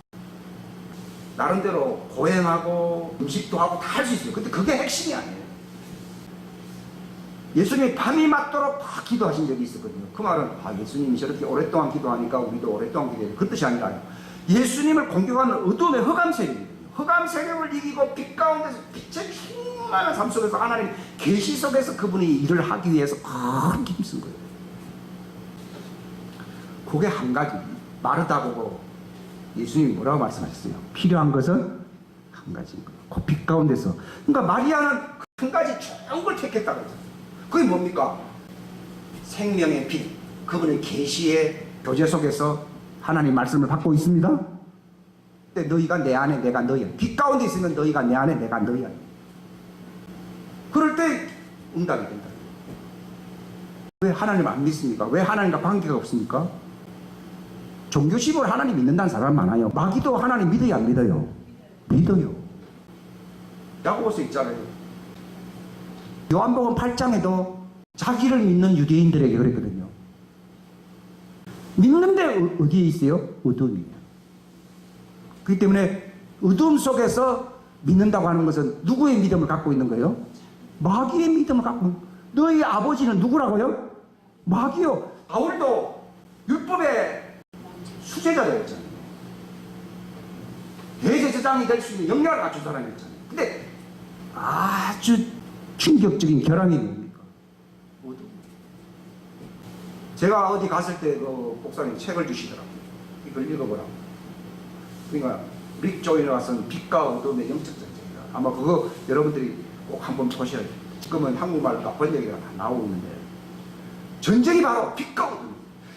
나름대로 고행하고 음식도 하고 다 할 수 있어요. 근데 그게 핵심이 아니에요. 예수님이 밤이 맞도록 막 기도하신 적이 있었거든요. 그 말은 예수님이 저렇게 오랫동안 기도하니까 우리도 오랫동안 기도해요. 그 뜻이 아니라 예수님을 공격하는 어둠의 흑암 세력이거든요. 흑암 세력을 이기고 빛 가운데서 빛의 충만한 삶 속에서 하나님 계시 속에서 그분이 일을 하기 위해서 그렇게 힘쓴 거예요. 그게 한 가지 마르다 보고 예수님이 뭐라고 말씀하셨어요? 필요한 것은 한 가지인 거예요. 그 빛 가운데서. 그러니까 마리아는 한 가지 좋은 걸 택했다고 했어요. 그게 뭡니까? 생명의 빛, 그분의 계시의 교제 속에서 하나님 말씀을 받고 있습니다. 근데 너희가 내 안에 내가 너희 안에, 빛 가운데 있으면 너희가 내 안에 내가 너희 안에. 그럴 때 응답이 된다. 왜 하나님 안 믿습니까? 왜 하나님과 관계가 없습니까? 종교심으로 하나님 믿는다는 사람 많아요. 마귀도 하나님 믿어요, 안 믿어요? 믿어요. 야고보서 있잖아요. 요한복음 8장에도 자기를 믿는 유대인들에게 그랬거든요. 믿는데 어디에 있어요? 어둠이에요. 그렇기 때문에 어둠 속에서 믿는다고 하는 것은 누구의 믿음을 갖고 있는 거예요? 마귀의 믿음을 갖고 있는 거예요. 너희 아버지는 누구라고요? 마귀요. 바울도 율법의 수제자 되었잖아요. 대제사장이 될 수 있는 역량을 갖춘 사람이었잖아요. 근데 아주 충격적인 결함이 뭡니까? 어둠. 제가 어디 갔을 때 그 목사님 책을 주시더라고요. 이걸 읽어보라고. 그러니까 릭 조이너가 쓴 빛과 어둠의 영적 전쟁이다. 아마 그거 여러분들이 꼭 한번 보셔야 돼요. 지금은 한국말과 번역이 나오고 있는데 전쟁이 바로 빛과 어둠.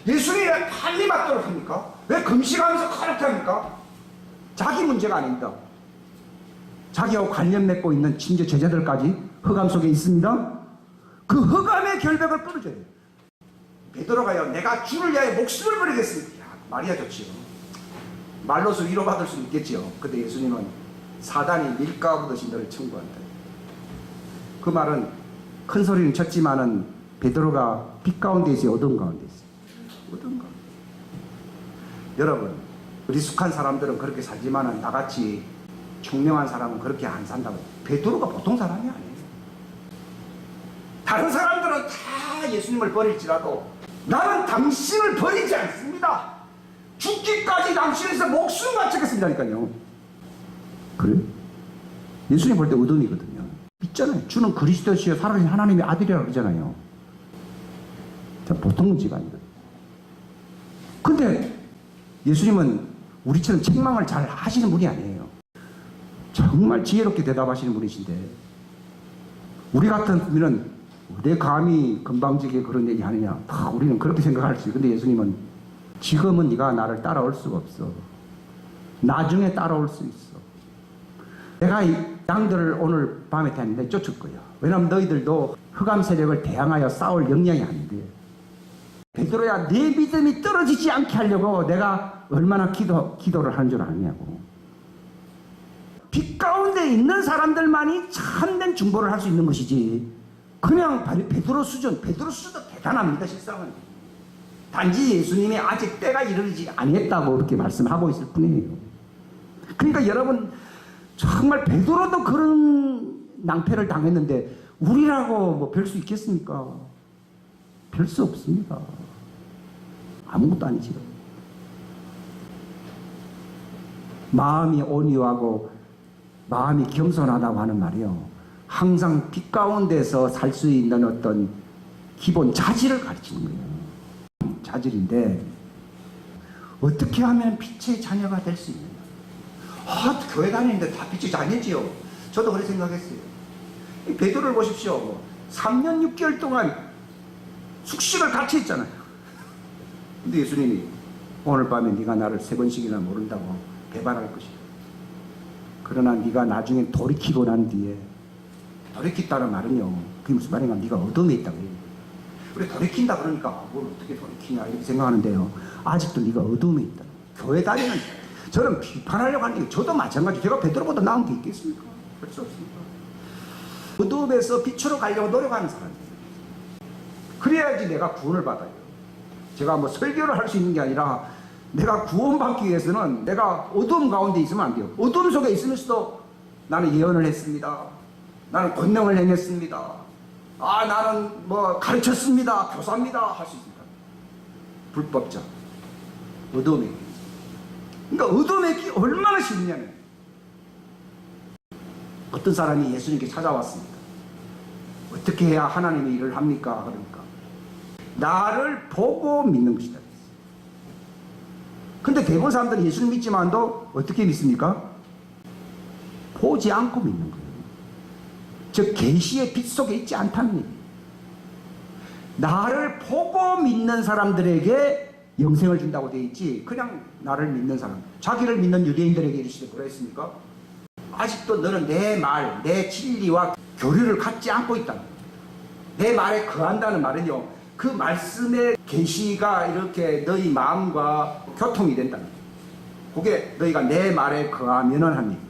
예수님이 왜 빨리 맞도록 합니까? 왜 금식하면서 그렇게 합니까? 자기 문제가 아닙니다. 자기하고 관련 맺고 있는 심지어 제자들까지 흑암 속에 있습니다. 그 흑암의 결벽을 끊어줘야 돼요. 베드로가요, 내가 주를 위하여 목숨을 버리겠습니다. 야, 말이야 좋지요. 말로서 위로받을 수 있겠지요. 근데 예수님은 사단이 밀가루 듯이 너를 청구한다. 그 말은 큰 소리는 쳤지만은 베드로가 빛 가운데 있어요, 어둠 가운데 있어요. 어둠 가운데. 여러분, 리숙한 사람들은 그렇게 살지만은 나같이 총명한 사람은 그렇게 안 산다고. 베드로가 보통 사람이 아니에요. 다른 사람들은 다 예수님을 버릴지라도 나는 당신을 버리지 않습니다. 죽기까지 당신에서 목숨 바치겠습니다니까요. 그래요? 예수님 볼 때 어둠이거든요. 있잖아요. 주는 그리스도시여 살아계신 하나님의 아들이라고 그러잖아요. 보통 문제가 아니거든요. 근데 예수님은 우리처럼 책망을 잘 하시는 분이 아니에요. 정말 지혜롭게 대답하시는 분이신데 우리 같으면 내 감히 건방지게 그런 얘기 하느냐, 다 우리는 그렇게 생각할 수 있어요. 근데 예수님은 지금은 네가 나를 따라올 수가 없어. 나중에 따라올 수 있어. 내가 이 양들을 오늘 밤에 대는데 쫓을 거야. 왜냐하면 너희들도 흑암 세력을 대항하여 싸울 역량이 안 돼. 베드로야, 네 믿음이 떨어지지 않게 하려고 내가 얼마나 기도를 하는 줄 아냐고. 빛 가운데 있는 사람들만이 참된 중보를 할 수 있는 것이지, 그냥 베드로 수준, 베드로 수준도 대단합니다. 실상은 단지 예수님이 아직 때가 이르지 아니했다고 그렇게 말씀하고 있을 뿐이에요. 그러니까 여러분, 정말 베드로도 그런 낭패를 당했는데 우리라고 뭐 별 수 있겠습니까? 별 수 없습니다. 아무것도 아니죠. 마음이 온유하고 마음이 겸손하다고 하는 말이요, 항상 빛 가운데서 살 수 있는 어떤 기본 자질을 가르치는 거예요. 자질인데 어떻게 하면 빛의 자녀가 될 수 있느냐. 교회 다니는데 다 빛의 자녀지요. 저도 그렇게 생각했어요. 베드로를 보십시오. 3년 6개월 동안 숙식을 같이 했잖아요. 근데 예수님이 오늘 밤에 네가 나를 3번씩이나 모른다고 배반할 것이다. 그러나 네가 나중에 돌이키고 난 뒤에, 돌이켰다는 말은요, 그게 무슨 말인가, 네가 어둠에 있다고 해요. 우리 돌이킨다 그러니까 뭘 어떻게 돌이키냐 이렇게 생각하는데요, 아직도 네가 어둠에 있다. 교회 다니는 저는 비판하려고 하는 게, 저도 마찬가지. 제가 베드로보다 나은 게 있겠습니까? 그럴 수 없습니다. 어둠에서 빛으로 가려고 노력하는 사람이에요. 그래야지 내가 구원을 받아요. 제가 뭐 설교를 할 수 있는 게 아니라, 내가 구원받기 위해서는 내가 어둠 가운데 있으면 안 돼요. 어둠 속에 있으면서도 나는 예언을 했습니다. 나는 권능을 행했습니다. 나는 뭐 가르쳤습니다. 교사입니다. 할 수 있습니다. 불법자. 어둠에. 그러니까 어둠에 있기 얼마나 쉽냐면, 어떤 사람이 예수님께 찾아왔습니다. 어떻게 해야 하나님의 일을 합니까? 그러니까 나를 보고 믿는 것이다. 근데 대부분 사람들은 예수를 믿지만도 어떻게 믿습니까? 보지 않고 믿는 거예요. 즉 계시의 빛 속에 있지 않다는 얘기예요. 나를 보고 믿는 사람들에게 영생을 준다고 되어 있지, 그냥 나를 믿는 사람, 자기를 믿는 유대인들에게 이르시되 그랬습니까? 아직도 너는 내 말, 내 진리와 교류를 갖지 않고 있다. 내 말에 거한다는 말은요, 그 말씀의 계시가 이렇게 너희 마음과 교통이 된다. 그게 너희가 내 말에 거하면은 하는 얘기예요.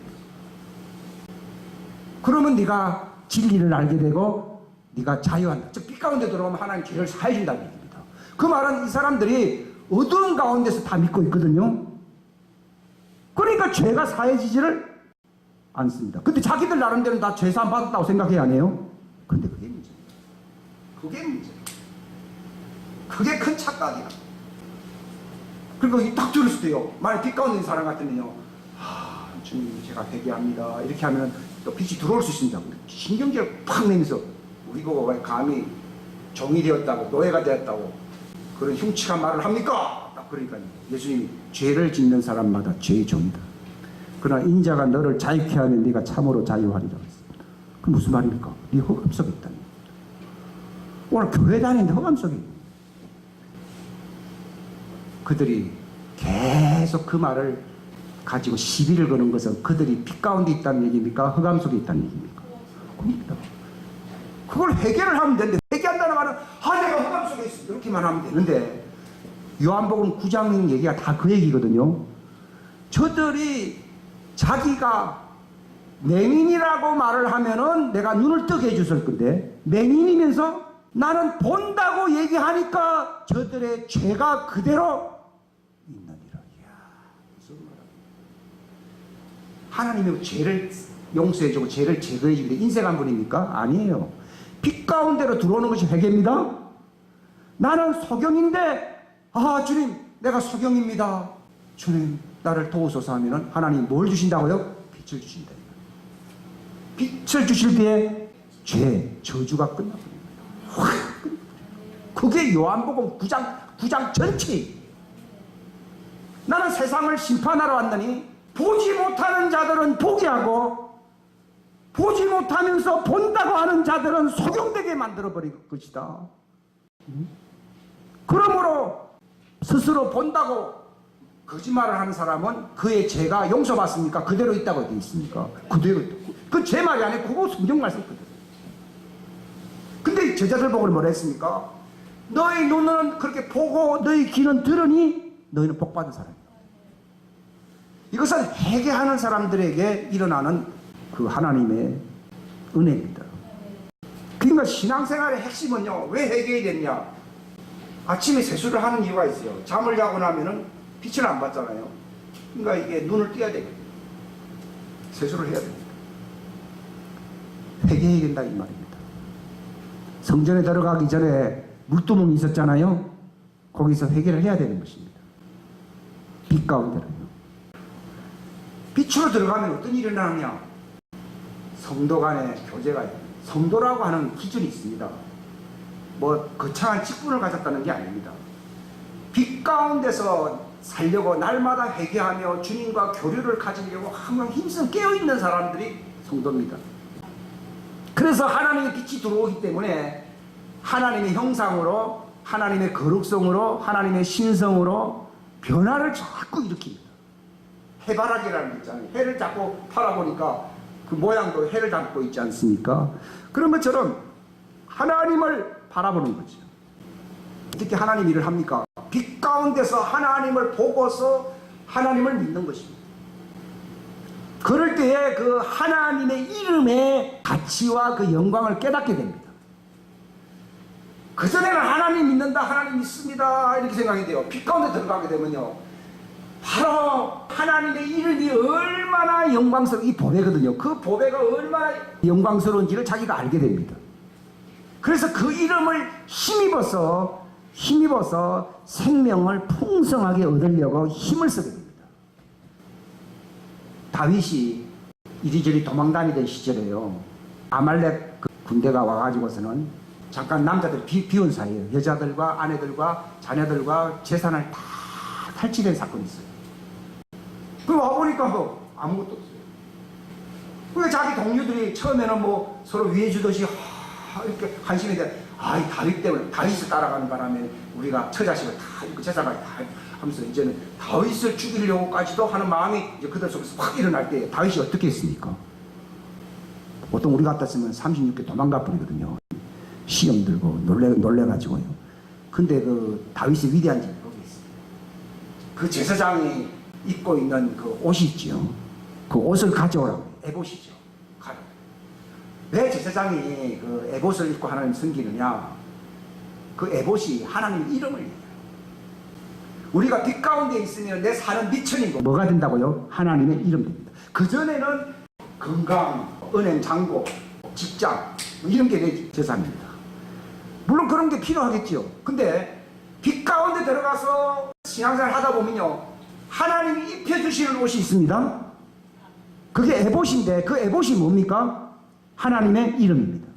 그러면 네가 진리를 알게 되고 네가 자유한다. 즉 빛 가운데 들어오면 하나님 죄를 사해 준다는 얘기입니다. 그 말은 이 사람들이 어두운 가운데서 다 믿고 있거든요. 그러니까 죄가 사해지지를 않습니다. 근데 자기들 나름대로는 다 죄사함 받았다고 생각해야 하네요. 근데 그게 문제예요. 그게 문제예요. 그게 큰 착각이야. 그리고 딱 들을 수도 있어요. 만약 빛 가운데 있는 사람 같으면요, 주님 제가 회개합니다 이렇게 하면 또 빛이 들어올 수 있습니다. 신경질을 팍 내면서 우리 보고 왜 감히 종이 되었다고, 노예가 되었다고 그런 흉측한 말을 합니까? 딱 그러니까 예수님이 죄를 짓는 사람마다 죄의 종이다. 그러나 인자가 너를 자유케 하면 네가 참으로 자유하리라 했습니다. 그 무슨 말입니까? 네 허감 속에 있다는 겁니다. 오늘 교회 다니는데 허감 속에 있는, 그들이 계속 그 말을 가지고 시비를 거는 것은 그들이 빛 가운데 있다는 얘기입니까? 흑암 속에 있다는 얘기입니까? 그겁니다. 그걸 해결을 하면 되는데, 회개한다는 말은 내가 흑암 속에 있어 이렇게만 하면 되는데, 요한복음 9장 얘기가 다 그 얘기거든요. 저들이 자기가 맹인이라고 말을 하면은 내가 눈을 뜨게 해줬을 건데, 맹인이면서 나는 본다고 얘기하니까 저들의 죄가 그대로 있느니라. 이야, 무슨 말이야. 하나님이 죄를 용서해주고 죄를 제거해주는데 인색한 분입니까? 아니에요. 빛 가운데로 들어오는 것이 회개입니다. 나는 소경인데, 주님 내가 소경입니다. 주님 나를 도우소서 하면은 하나님 뭘 주신다고요? 빛을 주신다. 빛을 주실 때에 죄, 저주가 끝나버립니다. 확 끝나버려요. 그게 요한복음 9장 전체. 나는 세상을 심판하러 왔더니 보지 못하는 자들은 보게 하고 보지 못하면서 본다고 하는 자들은 소경되게 만들어버릴 것이다. 그러므로 스스로 본다고 거짓말을 하는 사람은 그의 죄가 용서받습니까? 그대로 있다고 되어 있습니까? 그대로 있다고. 그 제 말이 아니고 그거 성경 말씀 그대로. 근데 제자들 보고 뭐라 했습니까? 너희 눈은 그렇게 보고 너희 귀는 들으니 너희는 복받은 사람이다. 이것은 회개하는 사람들에게 일어나는 그 하나님의 은혜입니다. 그러니까 신앙생활의 핵심은요, 왜 회개해야 되냐? 아침에 세수를 하는 이유가 있어요. 잠을 자고 나면은 빛을 안 받잖아요. 그러니까 이게 눈을 띄어야 되거든요. 세수를 해야 됩니다. 회개해야 된다 이 말입니다. 성전에 들어가기 전에 물두멍이 있었잖아요. 거기서 회개를 해야 되는 것입니다. 빛 가운데로요. 빛으로 들어가면 어떤 일이 일어나느냐? 성도 간의 교제가 있습니다. 성도라고 하는 기준이 있습니다. 뭐 거창한 직분을 가졌다는 게 아닙니다. 빛 가운데서 살려고 날마다 회개하며 주님과 교류를 가지려고 항상 힘써 깨어있는 사람들이 성도입니다. 그래서 하나님의 빛이 들어오기 때문에 하나님의 형상으로, 하나님의 거룩성으로, 하나님의 신성으로 변화를 자꾸 일으킵니다. 해바라기라는 게 있잖아요. 해를 자꾸 바라보니까 그 모양도 해를 담고 있지 않습니까? 그런 것처럼 하나님을 바라보는 거죠. 어떻게 하나님 일을 합니까? 빛 가운데서 하나님을 보고서 하나님을 믿는 것입니다. 그럴 때에 그 하나님의 이름의 가치와 그 영광을 깨닫게 됩니다. 그전에는 하나님 믿는다, 하나님 믿습니다 이렇게 생각이 돼요. 빛 가운데 들어가게 되면요, 바로 하나님의 이름이 얼마나 영광스러운, 이 보배거든요. 그 보배가 얼마나 영광스러운지를 자기가 알게 됩니다. 그래서 그 이름을 힘입어서 생명을 풍성하게 얻으려고 힘을 쓰게 됩니다. 다윗이 이리저리 도망다니던 시절에요, 아말렉 그 군대가 와가지고서는 잠깐 남자들 비운 사이에 여자들과 아내들과 자녀들과 재산을 다 탈취된 사건이 있어요. 그 와보니까 뭐 아무것도 없어요. 그 자기 동료들이 처음에는 뭐 서로 위해주듯이 이렇게 관심이 돼. 이 다윗 때문에, 다윗을 따라가는 바람에 우리가 처자식을 다 그 재산을 다 하면서 이제는 다윗을 죽이려고까지도 하는 마음이 이제 그들 속에서 확 일어날 때 다윗이 어떻게 했습니까? 보통 우리 같았으면 36개 도망가 버리거든요. 시험 들고 놀래가지고요. 근데 그 다윗의 위대한지 모르겠어요. 그 제사장이 입고 있는 그 옷이 있죠. 그 옷을 가져오라고. 에봇이죠. 왜 제사장이 그 에봇을 입고 하나님 섬기느냐? 그 에봇이 하나님 이름을 얘기해요. 우리가 빛 가운데 있으면 내 사는 미천이고 뭐가 된다고요? 하나님의 이름 됩니다. 그전에는 건강, 은행, 잔고, 직장 이런 게 내 재산입니다. 물론 그런 게 필요하겠죠. 근데 빛 가운데 들어가서 신앙생활 하다 보면요, 하나님이 입혀주시는 옷이 있습니다. 그게 에봇인데 그 에봇이 뭡니까? 하나님의 이름입니다.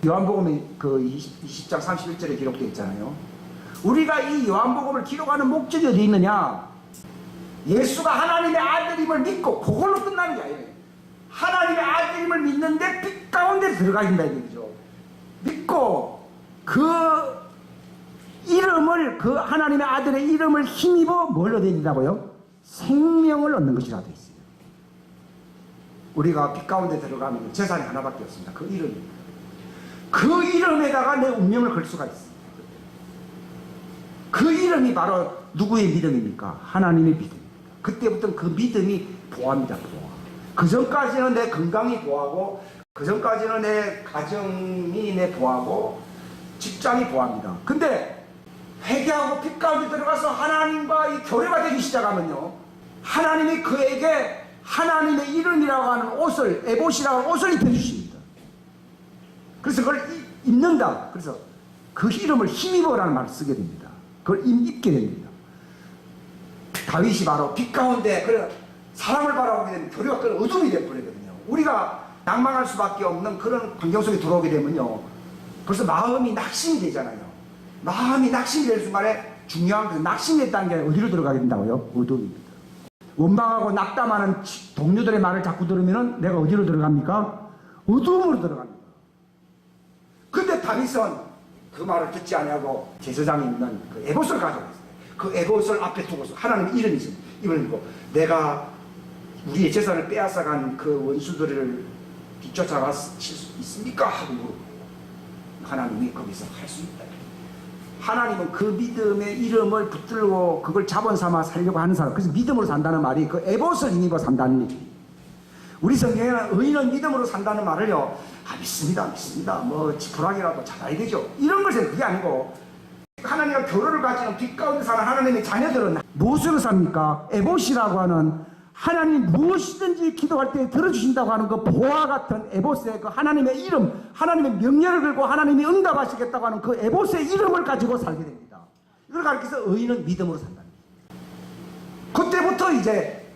요한복음에 그 20장 31절에 기록되어 있잖아요. 우리가 이 요한복음을 기록하는 목적이 어디 있느냐? 예수가 하나님의 아들임을 믿고 그걸로 끝나는 게 아니에요. 하나님의 아들임을 믿는데 빛 가운데 들어가 있다 이 얘기죠. 믿고 그 이름을, 그 하나님의 아들의 이름을 힘입어 뭘 얻어야 된다고요? 생명을 얻는 것이라 되어 있어요. 우리가 빛 가운데 들어가면 재산이 하나밖에 없습니다. 그 이름입니다. 그 이름에다가 내 운명을 걸 수가 있습니다. 그 이름이 바로 누구의 믿음입니까? 하나님의 믿음입니다. 그때부터는 그 믿음이 보합니다. 보아. 그 전까지는 내 건강이 보하고, 그 전까지는 내 가정이 내 보하고, 직장이 보합니다. 근데 회개하고 빛 가운데 들어가서 하나님과 이 교회가 되기 시작하면요, 하나님이 그에게 하나님의 이름이라고 하는 옷을, 에봇이라고 하는 옷을 입혀주십니다. 그래서 그걸 입는다. 그래서 그 이름을 힘입어라는 말을 쓰게 됩니다. 그걸 입게 됩니다. 다윗이 바로 빛 가운데 그래 사람을 바라보게 되면 교류가 그 어둠이 되어버리거든요. 우리가 낭망할 수밖에 없는 그런 환경 속에 들어오게 되면요, 벌써 마음이 낙심이 되잖아요. 마음이 낙심이 될 순간에 중요한 그 낙심했다는 게 어디로 들어가게 된다고요? 어둠입니다. 원망하고 낙담하는 동료들의 말을 자꾸 들으면 내가 어디로 들어갑니까? 어둠으로 들어갑니다. 근데 다윗은 그 말을 듣지 아니하고 제사장이 있는 그 에봇을 가져왔어요. 그 에봇을 앞에 두고서 하나님의 이름이 있습니다. 이번에 이거 내가 우리의 재산을 빼앗아간 그 원수들을 뒤쫓아갈 수 있습니까? 하고 물어보고 하나님이 거기서 할 수 있다. 하나님은 그 믿음의 이름을 붙들고 그걸 자본 삼아 살려고 하는 사람, 그래서 믿음으로 산다는 말이 그 에봇을 힘입어 산다는 얘기. 우리 성경에는 의인은 믿음으로 산다는 말을요, 믿습니다. 뭐 지푸라기라도 잡아야 되죠. 이런 것은 그게 아니고, 하나님과 교류를 가지는 빛 가운데 사는 하나님의 자녀들은 무엇으로 삽니까? 에봇이라고 하는 하나님 무엇이든지 기도할 때 들어주신다고 하는 그 보화 같은 에봇의 그 하나님의 이름, 하나님의 명령을 걸고 하나님이 응답하시겠다고 하는 그 에봇의 이름을 가지고 살게 됩니다. 이걸 가르쳐서 의인은 믿음으로 산다. 그때부터 이제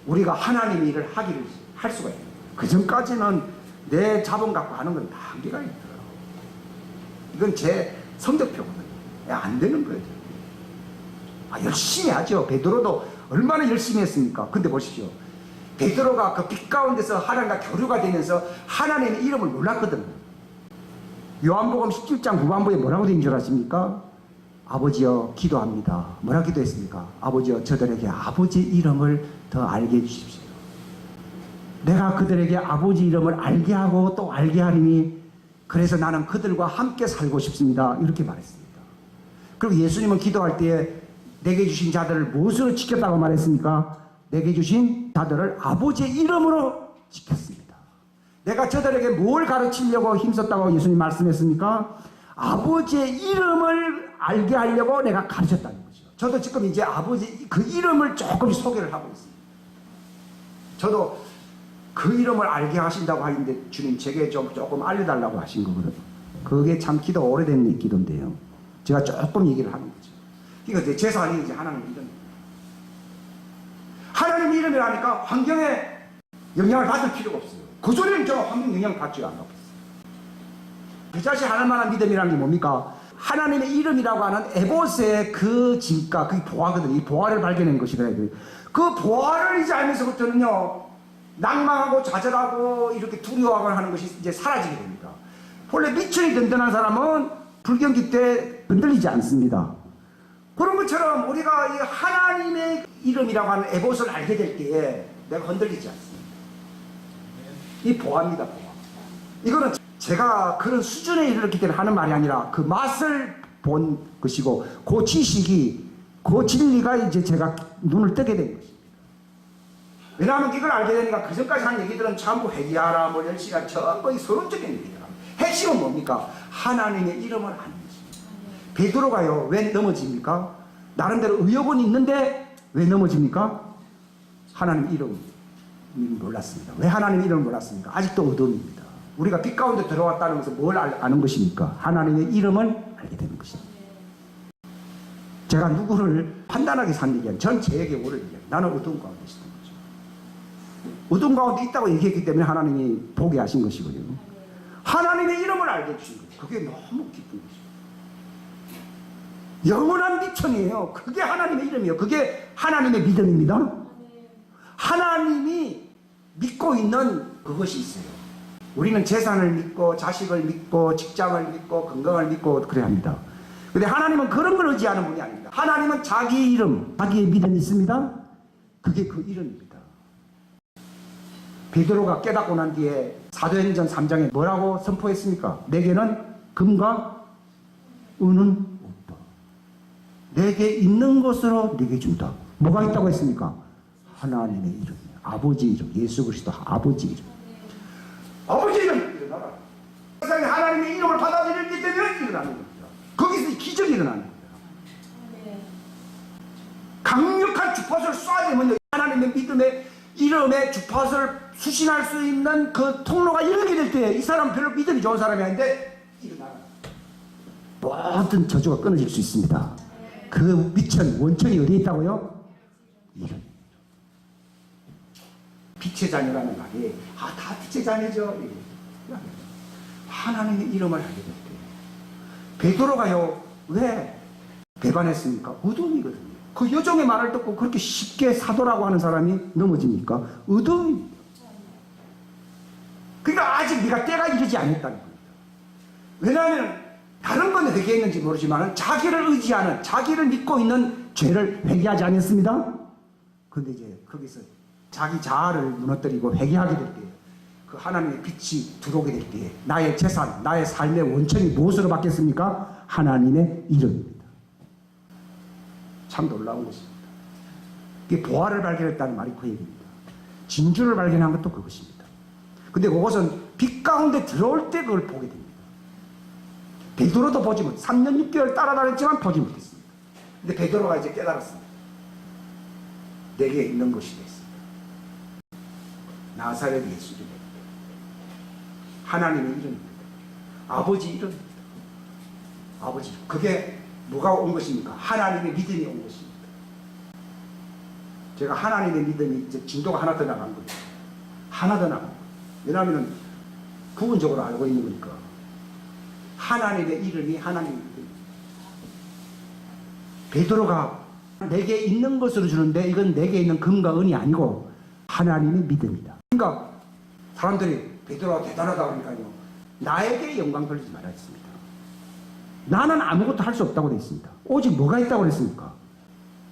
우리가 하나님의 일을 하기를 할 수가 있어요. 그 전까지는 내 자본 갖고 하는 건 다 한계가 있더라고요. 이건 제 성적표거든요. 안 되는 거예요. 열심히 하죠. 베드로도 얼마나 열심히 했습니까? 근데 보십시오. 베드로가 그 빛 가운데서 하나님과 교류가 되면서 하나님의 이름을 몰랐거든요. 요한복음 17장 후반부에 뭐라고 된 줄 아십니까? 아버지여 기도합니다. 뭐라 기도했습니까? 아버지여 저들에게 아버지 이름을 더 알게 해주십시오. 내가 그들에게 아버지 이름을 알게 하고 또 알게 하리니 그래서 나는 그들과 함께 살고 싶습니다. 이렇게 말했습니다. 그리고 예수님은 기도할 때에 내게 주신 자들을 무엇으로 지켰다고 말했습니까? 내게 주신 자들을 아버지의 이름으로 지켰습니다. 내가 저들에게 뭘 가르치려고 힘썼다고 예수님 말씀했습니까? 아버지의 이름을 알게 하려고 내가 가르쳤다는 거죠. 저도 지금 이제 아버지 그 이름을 조금씩 소개를 하고 있습니다. 저도 그 이름을 알게 하신다고 하는데 주님 제게 조금 알려달라고 하신 거거든요. 그게 참 기도 오래된 기도인데요. 제가 조금 얘기를 하는 거죠. 그러니까 제사는 이제 하나님 이름. 하나님 이름이라니까 환경에 영향을 받을 필요가 없어요. 그 소리는 제가 환경 영향을 받지 않았어요. 그 자신 할 만한 믿음이라는 게 뭡니까? 하나님의 이름이라고 하는 에봇의 그 진가, 그게 보화거든요. 이 보화를 발견한 것이거든요. 그 보화를 이제 알면서부터는요, 낭망하고 좌절하고 이렇게 두려워하고 하는 것이 이제 사라지게 됩니다. 본래 미천이 든든한 사람은 불경기 때 흔들리지 않습니다. 그런 것처럼 우리가 이 하나님의 이름이라고 하는 에봇을 알게 될 때에 내가 흔들리지 않습니다. 이 보화입니다, 보화. 이거는 제가 그런 수준에 이르렀기 때문에 하는 말이 아니라 그 맛을 본 것이고 그 지식이, 그 진리가 이제 제가 눈을 뜨게 된 것입니다. 왜냐하면 이걸 알게 되니까 그 전까지 한 얘기들은 전부 회개하라, 뭐 열심히 전부 서론적인 얘기더라. 핵심은 뭡니까? 하나님의 이름을 아는 것입니다. 베드로가요, 왜 넘어집니까? 나름대로 의욕은 있는데 왜 넘어집니까? 하나님 이름 몰랐습니다. 왜 하나님 이름을 몰랐습니까? 아직도 어둠입니다. 우리가 빛 가운데 들어왔다는 것은 뭘 아는 것입니까? 하나님의 이름을 알게 되는 것입니다. 제가 누구를 판단하게 산 얘기는 전 제에게 옳은 얘기예요. 나는 어둠 가운데 있었던 거죠. 어둠 가운데 있다고 얘기했기 때문에 하나님이 보게 하신 것이거든요. 하나님의 이름을 알게 해주신 거예요. 그게 너무 기쁜 것이죠. 영원한 미천이에요. 그게 하나님의 이름이에요. 그게 하나님의 믿음입니다. 하나님이 믿고 있는 그것이 있어요. 우리는 재산을 믿고 자식을 믿고 직장을 믿고 건강을 믿고 그래야 합니다. 근데 하나님은 그런 걸 의지하는 분이 아닙니다. 하나님은 자기 이름, 자기의 믿음이 있습니다. 그게 그 이름입니다. 베드로가 깨닫고 난 뒤에 사도행전 3장에 뭐라고 선포했습니까? 내게는 금과 은은 없다. 내게 있는 것으로 내게 준다. 뭐가 있다고 했습니까? 하나님의 이름, 아버지 이름, 예수 그리스도 아버지 이름. 아버지 이름 일어나라. 세상에 하나님의 이름을 받아들였기 때문에 일어나는 겁니다. 거기서 기적이 일어나는 겁니다. 강력한 주파수를 쏴대면 하나님의 믿음의 이름의 주파수를 수신할 수 있는 그 통로가 열리게 될 때 이 사람은 별로 믿음이 좋은 사람이 아닌데 일어나는 모든 저주가 끊어질 수 있습니다. 그 미천, 원천이 어디에 있다고요? 이름. 빛의 자녀라는 말이 다 빛의 자녀죠. 하나님의 이름을 알게 될 때 베드로가요 왜 배반했습니까? 어둠이거든요. 그 여종의 말을 듣고 그렇게 쉽게 사도라고 하는 사람이 넘어집니까? 어둠입니다. 그러니까 아직 네가 때가 이르지 않았다는 겁니다. 왜냐하면 다른 건 어떻게 했는지 모르지만 자기를 의지하는, 자기를 믿고 있는 죄를 회개하지 않았습니다. 근데 이제 거기서 자기 자아를 무너뜨리고 회개하게 될 때, 그 하나님의 빛이 들어오게 될 때, 나의 재산, 나의 삶의 원천이 무엇으로 바뀌었습니까? 하나님의 이름입니다. 참 놀라운 것입니다. 이게 보화를 발견했다는 말이 그 얘기입니다. 진주를 발견한 것도 그것입니다. 근데 그것은 빛 가운데 들어올 때 그걸 보게 됩니다. 베드로도 보지 못, 3년 6개월 따라다녔지만 보지 못했습니다. 근데 베드로가 이제 깨달았습니다. 내게 있는 것이 됐습니다. 나사렛 예수님, 하나님의 이름입니다. 아버지 이름입니다. 아버지, 그게 뭐가 온 것입니까? 하나님의 믿음이 온 것입니다. 제가 하나님의 믿음이 이제 진도가 하나 더 나간 거예요. 하나 더 나간 거예요. 왜냐하면 부분적으로 알고 있는 거니까. 하나님의 이름이 하나님의 믿음입니다. 베드로가 내게 있는 것으로 주는데 이건 내게 있는 금과 은이 아니고 하나님의 믿음이다. 그러니까 사람들이 베드로가 대단하다 그러니까요, 나에게 영광 돌리지 말라 했습니다. 나는 아무것도 할 수 없다고 되어 있습니다. 오직 뭐가 있다고 그랬습니까?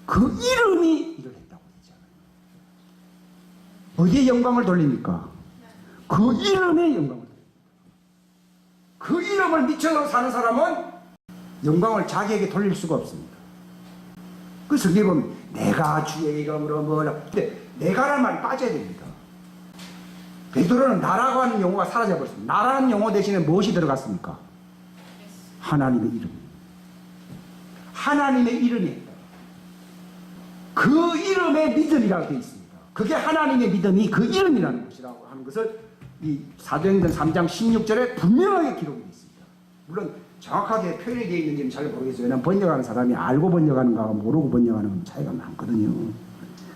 그 이름이 일을 했다고 되잖아요. 어디에 영광을 돌립니까? 그 이름에 영광을 돌립니다. 그 이름을 미쳐 사는 사람은 영광을 자기에게 돌릴 수가 없습니다. 그 성경에 보면 내가 주의 이름으로 뭐라, 근데 내가라는 말이 빠져야 됩니다. 베드로는 나라고 하는 용어가 사라져버렸습니다. 나라는 용어 대신에 무엇이 들어갔습니까? 하나님의 이름. 하나님의 이름이 그 이름의 믿음이라고 되어 있습니다. 그게 하나님의 믿음이 그 이름이라는 것이라고 하는 것을 이 사도행전 3장 16절에 분명하게 기록이 되어 있습니다. 물론 정확하게 표현이 되어 있는지는 잘 모르겠어요. 왜냐하면 번역하는 사람이 알고 번역하는 거하고 모르고 번역하는 건 차이가 많거든요.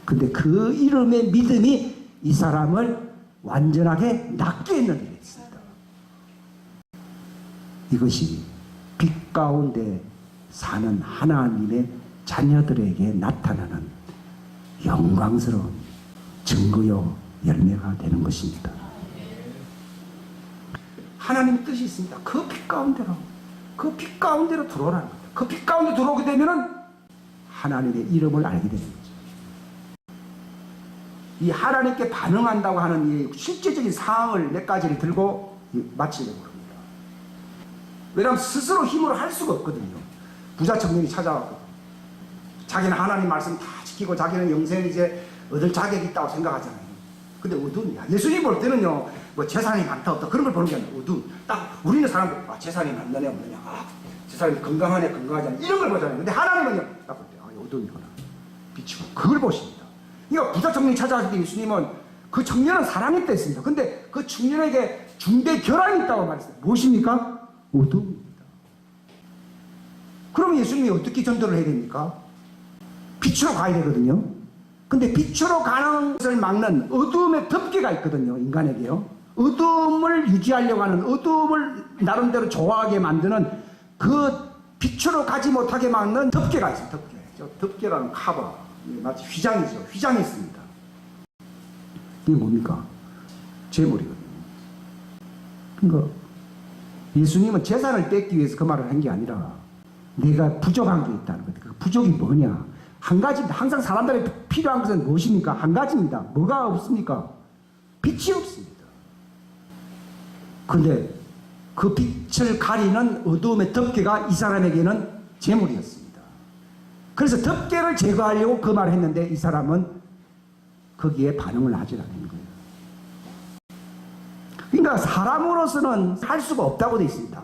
근데 그 이름의 믿음이 이 사람을 완전하게 낫게 했는 일이 있습니다. 이것이 빛 가운데 사는 하나님의 자녀들에게 나타나는 영광스러운 증거요 열매가 되는 것입니다. 하나님의 뜻이 있습니다. 그 빛 가운데로, 그 빛 가운데로 들어오라는 겁니다. 그 빛 가운데 들어오게 되면은 하나님의 이름을 알게 되는 거죠. 이 하나님께 반응한다고 하는 이 실제적인 사항을 몇 가지를 들고 마치려고 합니다. 왜냐하면 스스로 힘으로 할 수가 없거든요. 부자 청년이 찾아왔고 자기는 하나님 말씀 다 지키고 자기는 영생 이제 얻을 자격이 있다고 생각하잖아요. 근데 어둠이야. 예수님 볼 때는요, 뭐 재산이 많다 없다 그런 걸 보는 게 아니라 어둠. 딱 우리는 사람들 재산이 많느냐 없느냐, 저 사람이 건강하냐 건강하지 않냐 이런 걸 보잖아요. 근데 하나님은요, 딱 볼 때 어둠이구나, 빛이고 그걸 보십니다. 그러니까 부자 청년이 찾아왔을 때 예수님은 그 청년은 사랑했다 했습니다. 근데 그 청년에게 중대 결함이 있다고 말했어요. 무엇입니까? 어둠입니다. 그러면 예수님이 어떻게 전도를 해야 됩니까? 빛으로 가야 되거든요. 근데 빛으로 가는 것을 막는 어둠의 덮개가 있거든요. 인간에게요. 어둠을 유지하려고 하는, 어둠을 나름대로 좋아하게 만드는 그 빛으로 가지 못하게 막는 덮개가 있어요. 덮개. 저 덮개라는 커버. 마치 휘장이죠. 휘장이 있습니다. 이게 뭡니까? 재물이거든요. 그러니까 예수님은 재산을 뺏기 위해서 그 말을 한 게 아니라 내가 부족한 게 있다는 거예요. 그 부족이 뭐냐? 한 가지입니다. 항상 사람들이 필요한 것은 무엇입니까? 한 가지입니다. 뭐가 없습니까? 빛이 없습니다. 그런데 그 빛을 가리는 어두움의 덮개가 이 사람에게는 재물이었습니다. 그래서 덮개를 제거하려고 그 말을 했는데 이 사람은 거기에 반응을 하지 않는 거예요. 그러니까 사람으로서는 할 수가 없다고 되어 있습니다.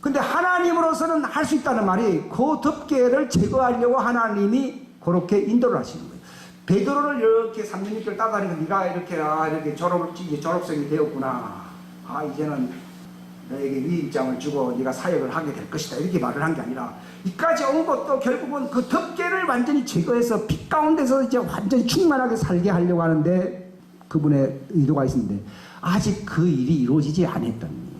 근데 하나님으로서는 할 수 있다는 말이 그 덮개를 제거하려고 하나님이 그렇게 인도를 하시는 거예요. 베드로를 이렇게 3년 6개월 따라다니고 네가 이렇게 졸업생이 되었구나. 이제는 너에게 위임장을 주고 네가 사역을 하게 될 것이다. 이렇게 말을 한 게 아니라 이까지 온 것도 결국은 그 덮개를 완전히 제거해서 빛 가운데서 이제 완전히 충만하게 살게 하려고 하는데 그분의 의도가 있는데 아직 그 일이 이루어지지 않았던.